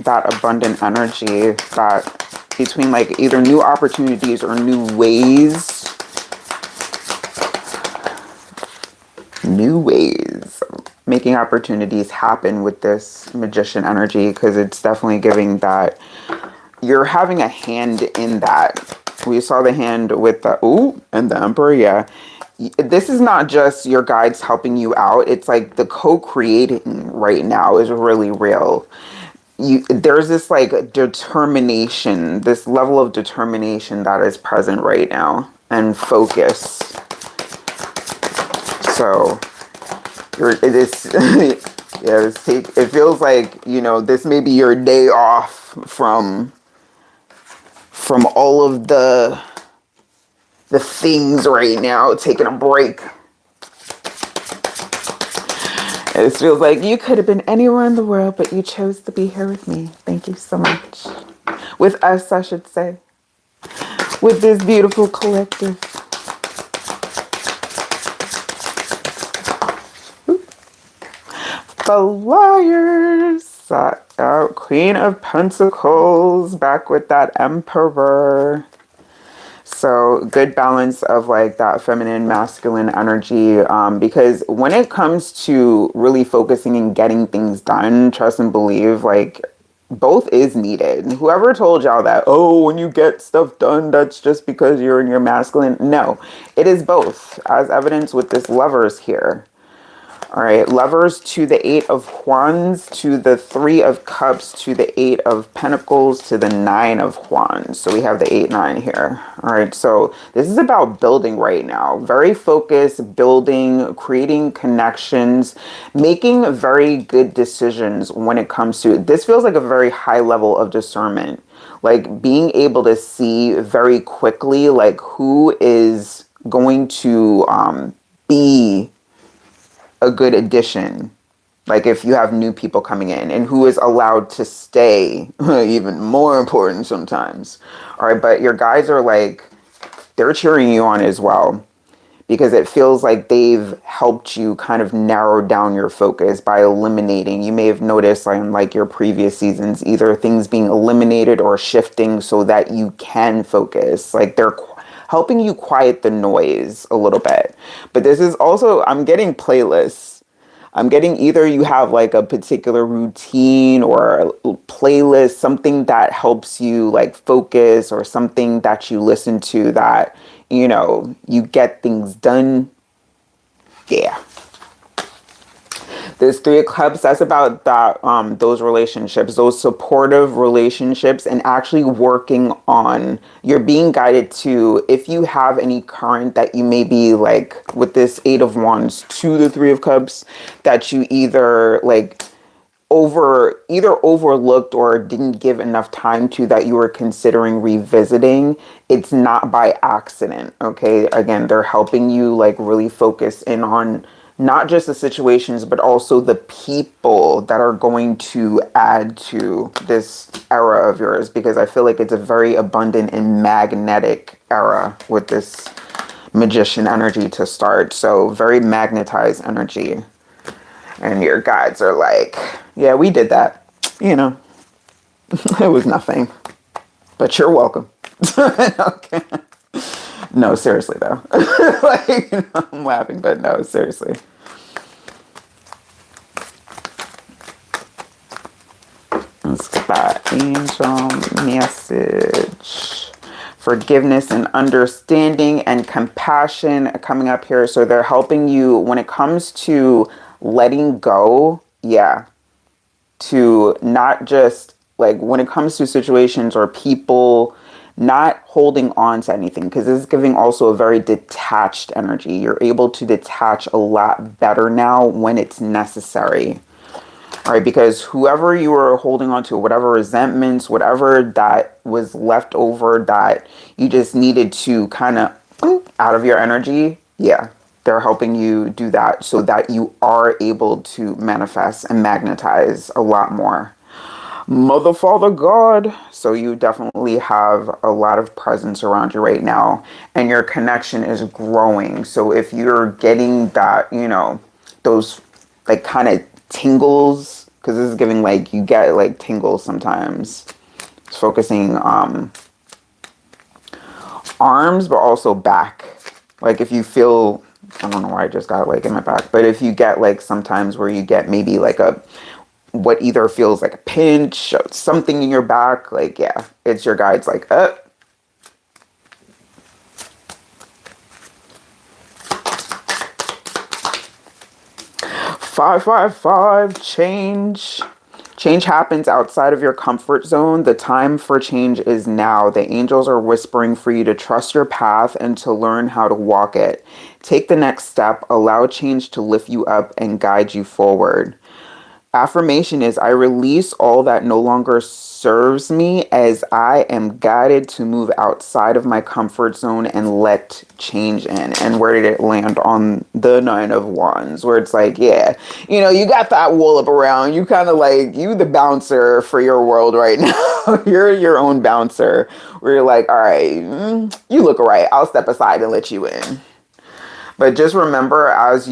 that abundant energy that between like either new opportunities or new ways making opportunities happen with this magician energy, because it's definitely giving that you're having a hand in that. We saw the hand with the ooh and the Emperor. Yeah, this is not just your guides helping you out. It's like the co-creating right now is really real. There's this like determination, this level of determination that is present right now, and focus. So it is yeah, it feels like, you know, this may be your day off from all of the things right now, taking a break. It feels like you could have been anywhere in the world, but you chose to be here with me. Thank you so much. With us, I should say. With this beautiful collective. Flyers. Queen of Pentacles. Back with that Emperor. So good balance of like that feminine, masculine energy, because when it comes to really focusing and getting things done, trust and believe, like both is needed. Whoever told y'all that, oh, when you get stuff done, that's just because you're in your masculine. No, it is both, as evidence with this Lovers here. All right, Lovers to the Eight of Wands, to the Three of Cups, to the Eight of Pentacles, to the Nine of Wands. So we have the 8-9 here. All right, so this is about building right now. Very focused, building, creating connections, making very good decisions when it comes to, this feels like a very high level of discernment. Like being able to see very quickly, like who is going to be a good addition, like if you have new people coming in, and who is allowed to stay. Even more important sometimes. All right, but your guys are like, they're cheering you on as well, because it feels like they've helped you kind of narrow down your focus by eliminating. You may have noticed in like your previous seasons, either things being eliminated or shifting so that you can focus. Like they're helping you quiet the noise a little bit. But this is also, I'm getting playlists. I'm getting either you have like a particular routine or a playlist, something that helps you like focus, or something that you listen to that, you know, you get things done. Yeah. This Three of Cups, that's about that, those relationships, those supportive relationships, and actually working on, you're being guided to, if you have any current that you may be like with this Eight of Wands to the Three of Cups, that you either like overlooked or didn't give enough time to, that you were considering revisiting. It's not by accident. Okay, again, they're helping you like really focus in on not just the situations, but also the people that are going to add to this era of yours, because I feel like it's a very abundant and magnetic era with this magician energy to start. So very magnetized energy. And your guides are like, yeah, we did that. You know, it was nothing. But you're welcome. Okay. No, seriously, though. Like, you know, I'm laughing, but no, seriously. Let's get that angel message. forgiveness and understanding and compassion coming up here. So they're helping you when it comes to letting go. Yeah. To not just like when it comes to situations or people, not holding on to anything, because this is giving also a very detached energy. You're able to detach a lot better now when it's necessary. All right, because whoever you were holding on to, whatever resentments, whatever that was left over that you just needed to kind of out of your energy, yeah, they're helping you do that so that you are able to manifest and magnetize a lot more. Mother, Father, God. So you definitely have a lot of presence around you right now, and your connection is growing. So if you're getting that, you know, those like kind of tingles, because this is giving like you get like tingles sometimes. It's focusing arms, but also back. Like if you feel, I don't know why I just got like in my back, but if you get like sometimes where you get maybe like a what either feels like a pinch, something in your back, like, yeah, it's your guides like, 555, change. Change happens outside of your comfort zone. The time for change is now. The angels are whispering for you to trust your path and to learn how to walk it. Take the next step. Allow change to lift you up and guide you forward. Affirmation is I release all that no longer serves me as I am guided to move outside of my comfort zone and let change in. And where did it land? On the 9 of Wands, where it's like, yeah, you know, you got that wall up around. You kind of like, you the bouncer for your world right now. You're your own bouncer where you're like, all right, you look all right. I'll step aside and let you in. But just remember, as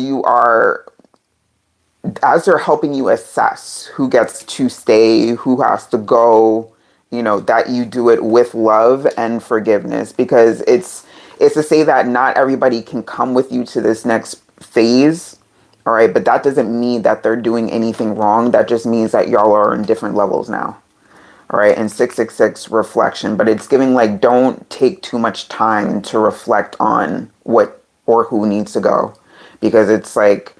they're helping you assess who gets to stay, who has to go, you know, that you do it with love and forgiveness, because it's to say that not everybody can come with you to this next phase. All right. But that doesn't mean that they're doing anything wrong. That just means that y'all are in different levels now. All right. And 666 reflection, but it's giving like, don't take too much time to reflect on what or who needs to go, because it's like,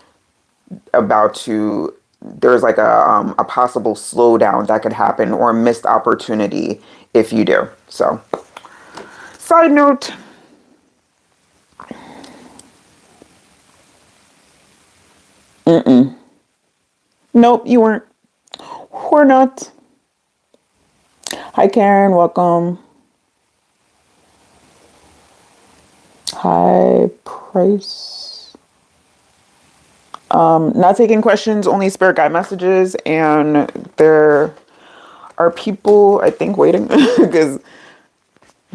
there's like a possible slowdown that could happen or a missed opportunity if you do. So, side note. Nope, you weren't. We're not. Hi, Karen. Welcome. Hi, Price. Not taking questions, only spirit guide messages, and there are people, I think, waiting, because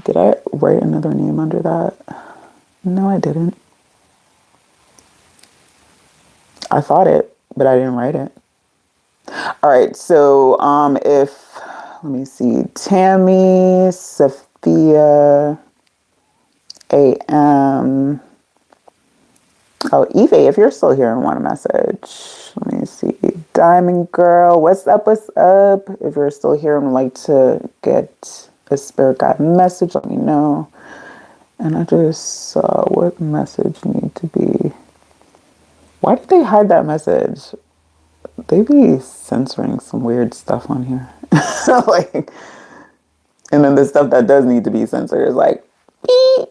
did I write another name under that? No, I didn't. I thought it, but I didn't write it. All right, so let me see, Tammy, Sophia, AM. Oh, Eve, if you're still here and want a message, let me see. Diamond Girl, what's up, what's up? If you're still here and would like to get a spirit guide message, let me know. And I just saw what message need to be. Why did they hide that message? They be censoring some weird stuff on here. Like, and then the stuff that does need to be censored is like, beep,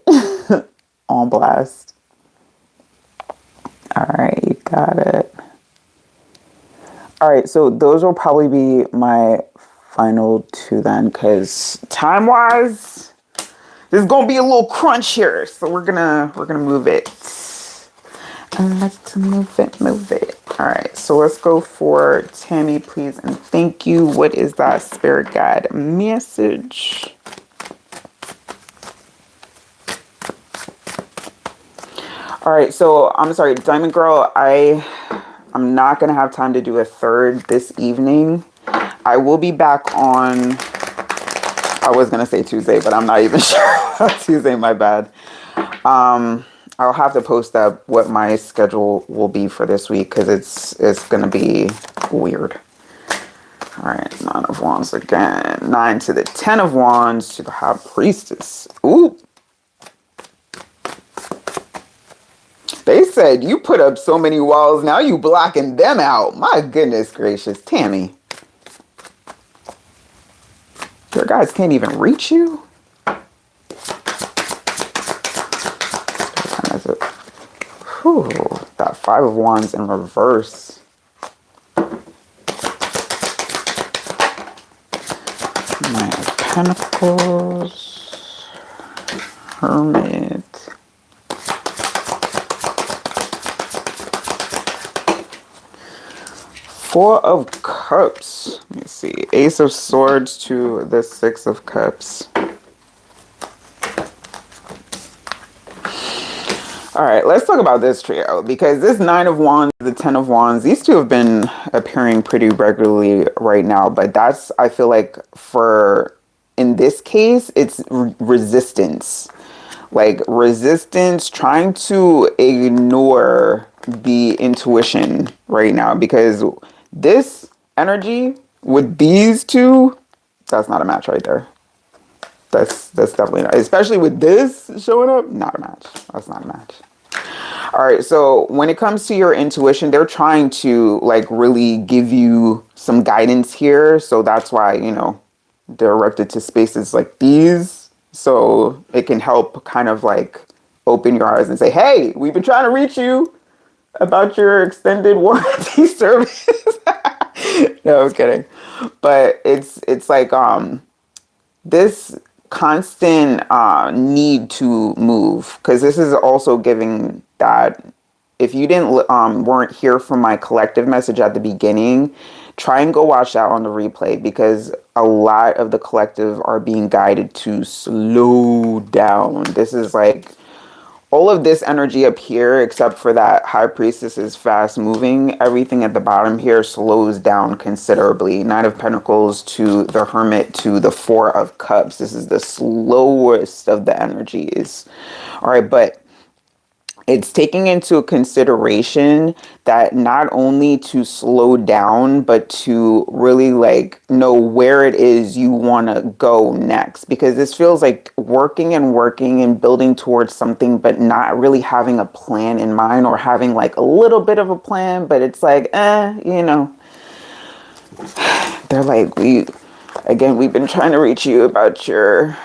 on blast. All right, you got it. All right, so those will probably be my final 2 then, because time-wise, there's gonna be a little crunch here, so we're gonna move it. I like to move it. All right, so let's go for Tammy, please, and thank you. What is that spirit guide message? All right, so I'm sorry, Diamond Girl, I'm not going to have time to do a third this evening. I will be back on, I was going to say Tuesday, but I'm not even sure. Tuesday, my bad. I'll have to post up what my schedule will be for this week, because it's going to be weird. All right, 9 of Wands again. 9 to the 10 of Wands to the High Priestess. Ooh. They said you put up so many walls, now you blocking them out. My goodness gracious. Tammy. Your guys can't even reach you? Whew, that 5 of Wands in reverse. Nine of Pentacles. Hermit. Four of Cups. Let me see. Ace of Swords to the 6 of Cups. All right, let's talk about this trio because this 9 of Wands, the 10 of Wands, these two have been appearing pretty regularly right now. But that's, I feel like in this case, it's resistance. Like resistance, trying to ignore the intuition right now because this energy with these two, that's not a match right there. That's definitely not, especially with this showing up, not a match. That's not a match. All right, so when it comes to your intuition, they're trying to like really give you some guidance here. So that's why, you know, they're directed to spaces like these. So it can help kind of like open your eyes and say, hey, we've been trying to reach you about your extended warranty service. No, I'm kidding. But it's like this constant need to move, because this is also giving that if you didn't weren't here for my collective message at the beginning, try and go watch that on the replay, because a lot of the collective are being guided to slow down. This is like all of this energy up here, except for that High Priestess is fast moving. Everything at the bottom here slows down considerably. Nine of Pentacles to the Hermit to the 4 of Cups. This is the slowest of the energies. All right, but it's taking into consideration that not only to slow down, but to really like know where it is you want to go next. Because this feels like working and building towards something, but not really having a plan in mind, or having like a little bit of a plan, but it's like, you know, they're like, we've been trying to reach you about your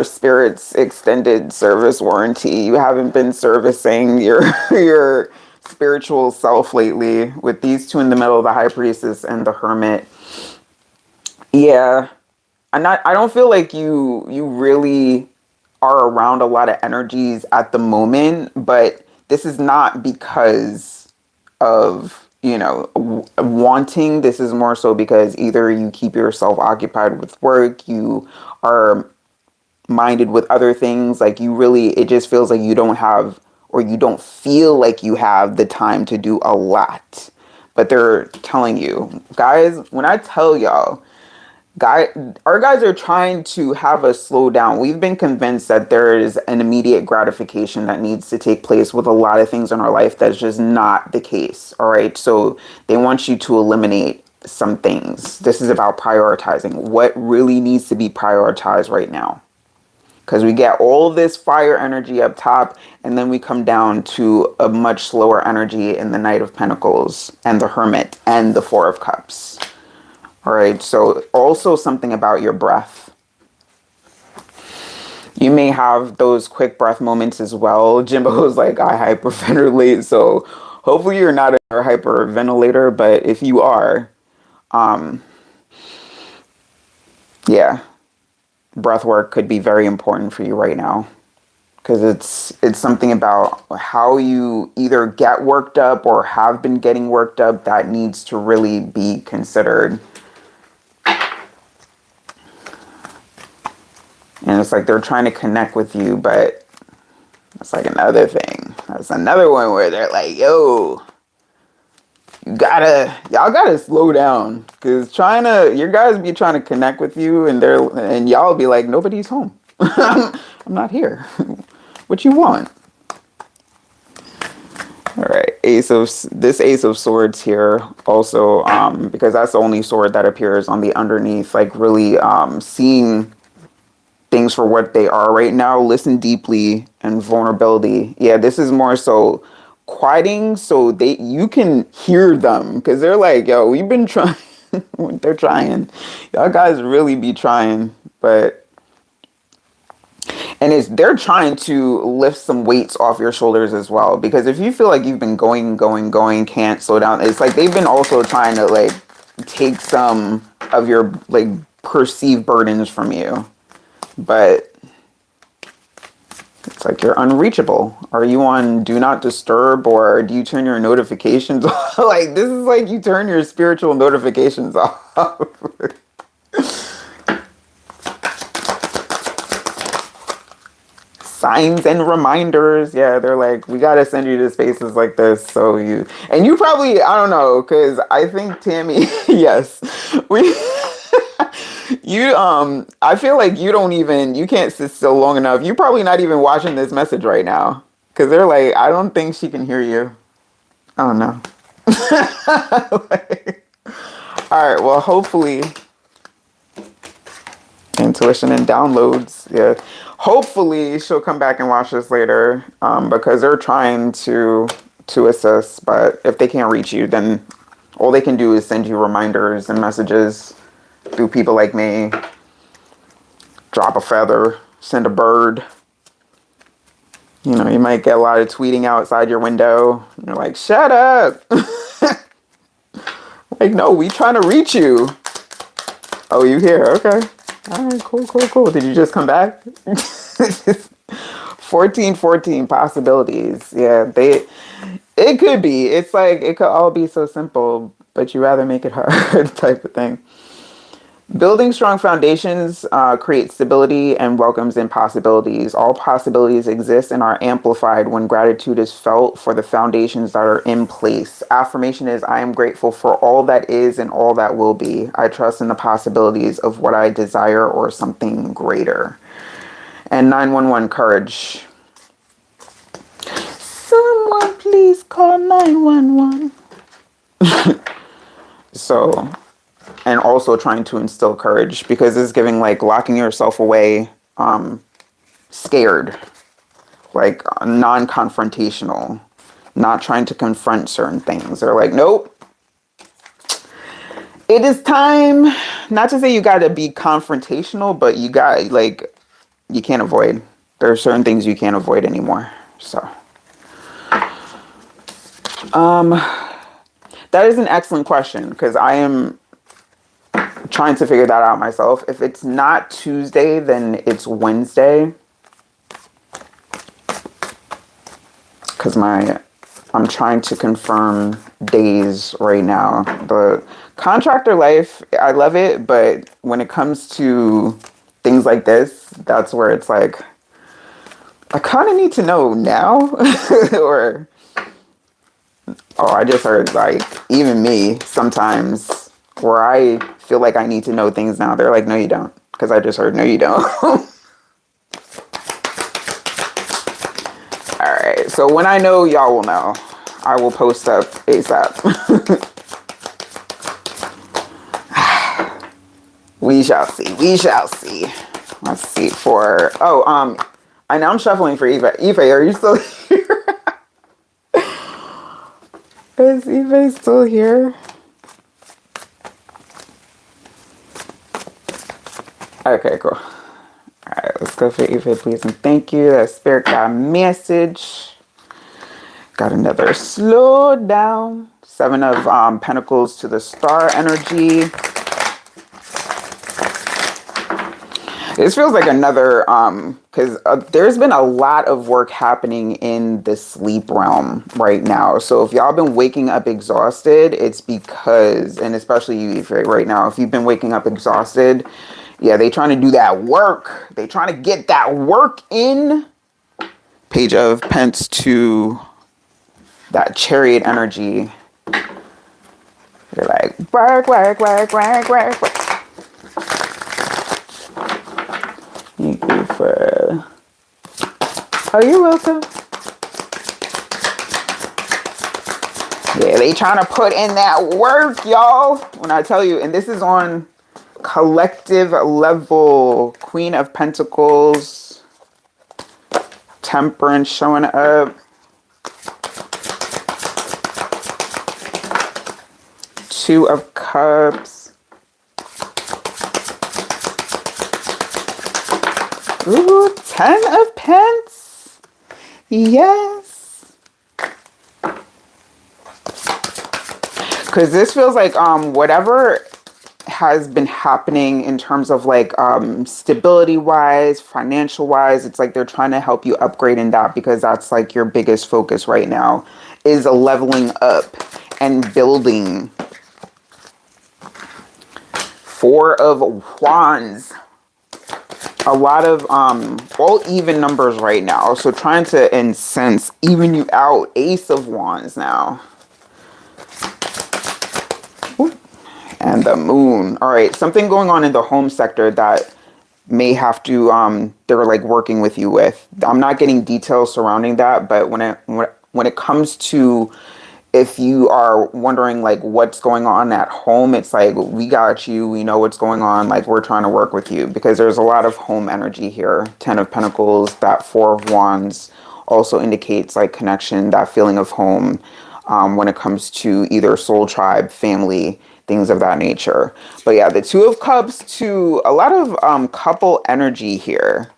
spirit's extended service warranty. You haven't been servicing your spiritual self lately. With these two in the middle, the High Priestess and the Hermit. Yeah, I don't feel like you really are around a lot of energies at the moment, but this is not because of, you know, wanting. This is more so because either you keep yourself occupied with work, you are minded with other things, like you really, it just feels like you don't have, or you don't feel like you have the time to do a lot. But they're telling you, guys, when I tell y'all, our guys are trying to have us slow down. We've been convinced that there is an immediate gratification that needs to take place with a lot of things in our life. That's just not the case. All right, so they want you to eliminate some things. This is about prioritizing what really needs to be prioritized right now. Because we get all this fire energy up top, and then we come down to a much slower energy in the Knight of Pentacles and the Hermit and the 4 of Cups. All right, so also something about your breath. You may have those quick breath moments as well. Jimbo's like, I hyperventilate, so hopefully you're not a hyperventilator, but if you are, yeah, breath work could be very important for you right now, because it's something about how you either get worked up or have been getting worked up that needs to really be considered. And it's like they're trying to connect with you, but it's like another thing. That's another one where they're like, yo, y'all gotta slow down. Because your guys be trying to connect with you, and y'all be like, nobody's home. I'm not here. What you want? All right. Ace of Swords here also, because that's the only sword that appears on the underneath, like really seeing things for what they are right now. Listen deeply and vulnerability. Yeah, this is more so quieting so you can hear them because they're like, yo, we've been trying. They're trying. Y'all guys really be trying, but and they're trying to lift some weights off your shoulders as well. Because if you feel like you've been going, can't slow down, it's like they've been also trying to like take some of your like perceived burdens from you. But it's like you're unreachable. Are you on do not disturb, or do you turn your notifications off? Like this is like you turn your spiritual notifications off. Signs and reminders. Yeah, they're like, we gotta send you to spaces like this so you probably, I don't know, because I think Tammy, yes, we I feel like you can't sit still long enough. You're probably not even watching this message right now because they're like, I don't think she can hear you. I don't know. Like, all right, well, hopefully intuition and downloads. Yeah, hopefully she'll come back and watch this later, because they're trying to assist, but if they can't reach you, then all they can do is send you reminders and messages through people like me. Drop a feather, send a bird. You know, you might get a lot of tweeting outside your window. You're like, shut up. Like, no, we trying to reach you. Oh, you here? Okay. All right, cool. Did you just come back? 1414 possibilities. Yeah, it could be. It's like, it could all be so simple, but you rather make it hard type of thing. Building strong foundations creates stability and welcomes in possibilities. All possibilities exist and are amplified when gratitude is felt for the foundations that are in place. Affirmation is, I am grateful for all that is and all that will be. I trust in the possibilities of what I desire or something greater. And 911 courage. Someone please call 911. So, and also trying to instill courage because it's giving like locking yourself away, scared, like non-confrontational, not trying to confront certain things. They're like, nope, it is time. Not to say you got to be confrontational, but you can't avoid. There are certain things you can't avoid anymore. So, that is an excellent question because I am trying to figure that out myself. If it's not Tuesday, then it's Wednesday. Because I'm trying to confirm days right now. The contractor life, I love it, but when it comes to things like this, that's where it's like, I kind of need to know now. Or, oh, I just heard like, even me sometimes where I feel like I need to know things now. They're like, no, you don't. Because I just heard, no, you don't. All right. So when I know, y'all will know. I will post up ASAP. We shall see. We shall see. Let's see for, I know I'm shuffling for Eva. Eva, are you still here? Is Eva still here? Okay, cool. All right, let's go for Eva, please, and thank you. That spirit got message. Got another slow down. 7 of Pentacles to the star energy. This feels like another, because there's been a lot of work happening in the sleep realm right now. So if y'all been waking up exhausted, it's because, and especially you, Eva, right now, if you've been waking up exhausted, yeah, they trying to do that work. They trying to get that work in. Page of Pence to that Chariot energy. You're like, work. Thank you for... Oh, you're welcome. Yeah, they trying to put in that work, y'all. When I tell you, and this is on collective level. Queen of Pentacles, Temperance showing up. Two of Cups. Ooh, 10 of Pence. Yes. Because this feels like whatever has been happening in terms of like stability wise, financial wise, it's like they're trying to help you upgrade in that, because that's like your biggest focus right now is leveling up and building. Four of Wands. A lot of all even numbers right now, so trying to in sense even you out. Ace of Wands now. Ooh. And the Moon. All right, something going on in the home sector that may have to they're like working with you with. I'm not getting details surrounding that, but when it comes to, if you are wondering like what's going on at home, it's like we got you, we know what's going on, like we're trying to work with you, because there's a lot of home energy here. 10 of Pentacles, that 4 of Wands also indicates like connection, that feeling of home, when it comes to either soul tribe, family, things of that nature. But yeah, the 2 of Cups to a lot of couple energy here.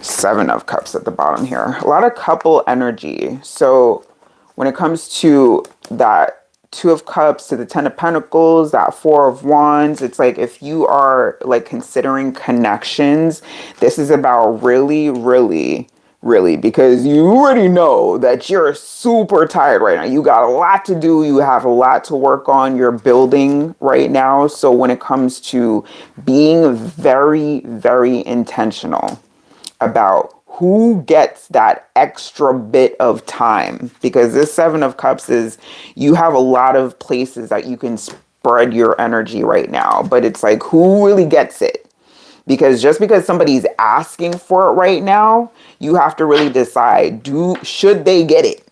7 of Cups at the bottom here. A lot of couple energy. So when it comes to that 2 of Cups to the 10 of Pentacles, that 4 of Wands, it's like if you are like considering connections, this is about really, really, really, because you already know that you're super tired right now. You got a lot to do. You have a lot to work on. You're building right now. So when it comes to being very, very intentional about who gets that extra bit of time, because this 7 of Cups is, you have a lot of places that you can spread your energy right now, but it's like who really gets it? Because just because somebody's asking for it right now, you have to really decide, should they get it?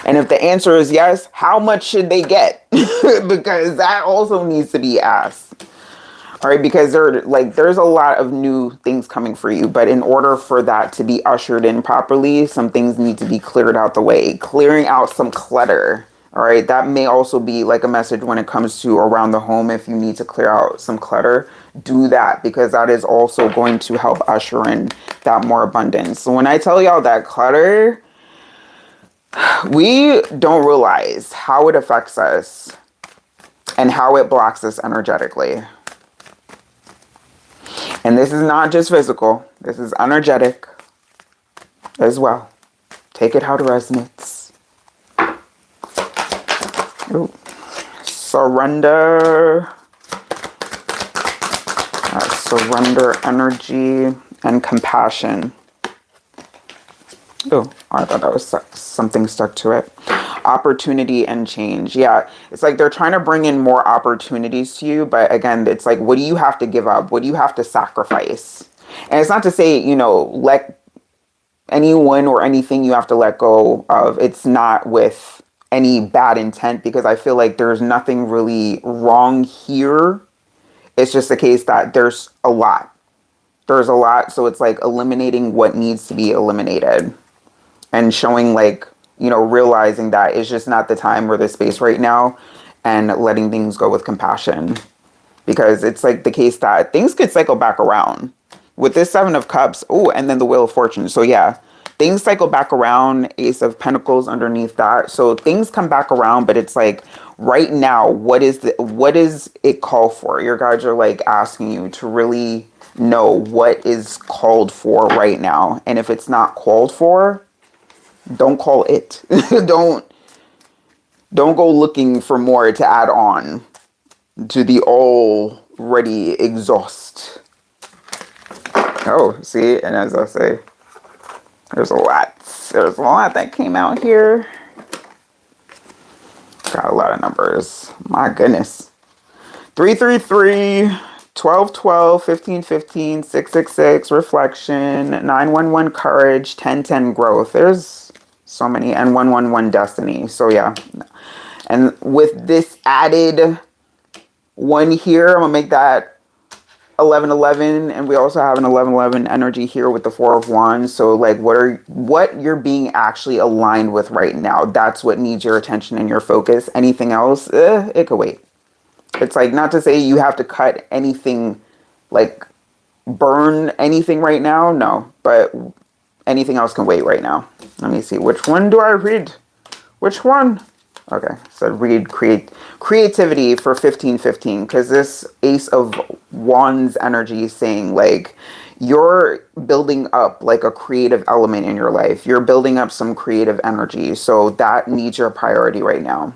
And if the answer is yes, how much should they get? Because that also needs to be asked. All right, because there's a lot of new things coming for you, but in order for that to be ushered in properly, some things need to be cleared out the way. Clearing out some clutter. All right, that may also be like a message when it comes to around the home. If you need to clear out some clutter, do that, because that is also going to help usher in that more abundance. So when I tell y'all that clutter, we don't realize how it affects us and how it blocks us energetically. And this is not just physical. This is energetic as well. Take it how it resonates. Ooh. Surrender. Surrender energy and compassion. Oh, I thought that was something stuck to it. Opportunity and change. Yeah, it's like they're trying to bring in more opportunities to you, but again, it's like, what do you have to give up? What do you have to sacrifice? And it's not to say, let anyone or anything you have to let go of. It's not with any bad intent, because I feel like there's nothing really wrong here. It's just the case that there's a lot. There's a lot, so it's like eliminating what needs to be eliminated. And showing like, realizing that it's just not the time or the space right now, and letting things go with compassion. Because it's like the case that things could cycle back around. With this 7 of Cups, oh, and then the Wheel of Fortune. So yeah, things cycle back around, Ace of Pentacles underneath that. So things come back around, but it's like right now, what is it called for? Your guides are like asking you to really know what is called for right now. And if it's not called for, don't call it. Don't go looking for more to add on to the already exhaust. Oh, see, and as I say, there's a lot that came out here. Got a lot of numbers. My goodness. 333, 1212, 1515, 666, reflection, 911, courage, 1010, growth. There's So many. And 111 destiny. So yeah. And with this added one here, I'm going to make that 1111, and we also have an 1111 energy here with the Four of Wands. So like what you're being actually aligned with right now, that's what needs your attention and your focus. Anything else, it could wait. It's like, not to say you have to cut anything, like burn anything right now, no, but anything else can wait right now. Let me see, which one do I read? Which one? Okay, so read creativity for 1515, because this Ace of Wands energy is saying like you're building up like a creative element in your life. You're building up some creative energy, so that needs your priority right now.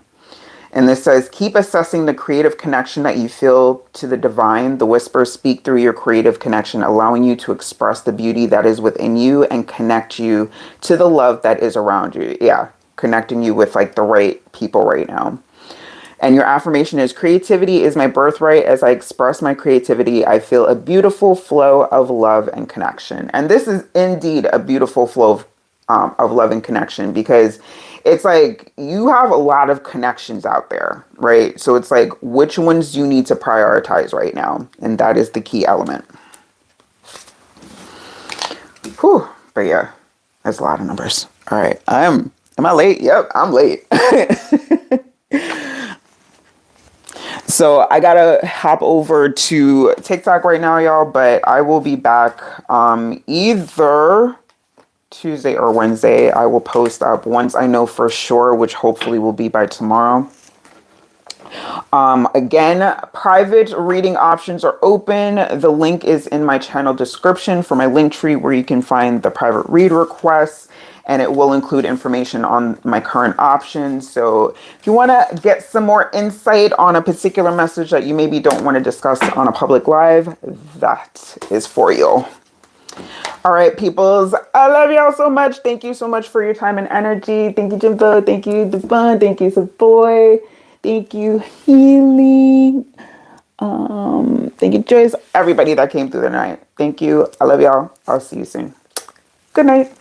And this says, keep assessing the creative connection that you feel to the divine. The whispers speak through your creative connection, allowing you to express the beauty that is within you and connect you to the love that is around you. Yeah, connecting you with like the right people right now. And your affirmation is, creativity is my birthright. As I express my creativity, I feel a beautiful flow of love and connection. And this is indeed a beautiful flow of love and connection, because it's like you have a lot of connections out there, right? So it's like, which ones do you need to prioritize right now? And that is the key element. Whew. But yeah, that's a lot of numbers. All right. Am I late? Yep, I'm late. So I gotta hop over to TikTok right now, y'all, but I will be back either Tuesday or Wednesday. I will post up once I know for sure, which hopefully will be by tomorrow. Again, private reading options are open. The link is in my channel description for my link tree, where you can find the private read requests, and it will include information on my current options. So if you want to get some more insight on a particular message that you maybe don't want to discuss on a public live, that is for you. All right, peoples. I love y'all so much. Thank you so much for your time and energy. Thank you, Jimbo. Thank you, Devon. Thank you, Savoy. Thank you, Healing. Thank you, Joyce. Everybody that came through the night. Thank you. I love y'all. I'll see you soon. Good night.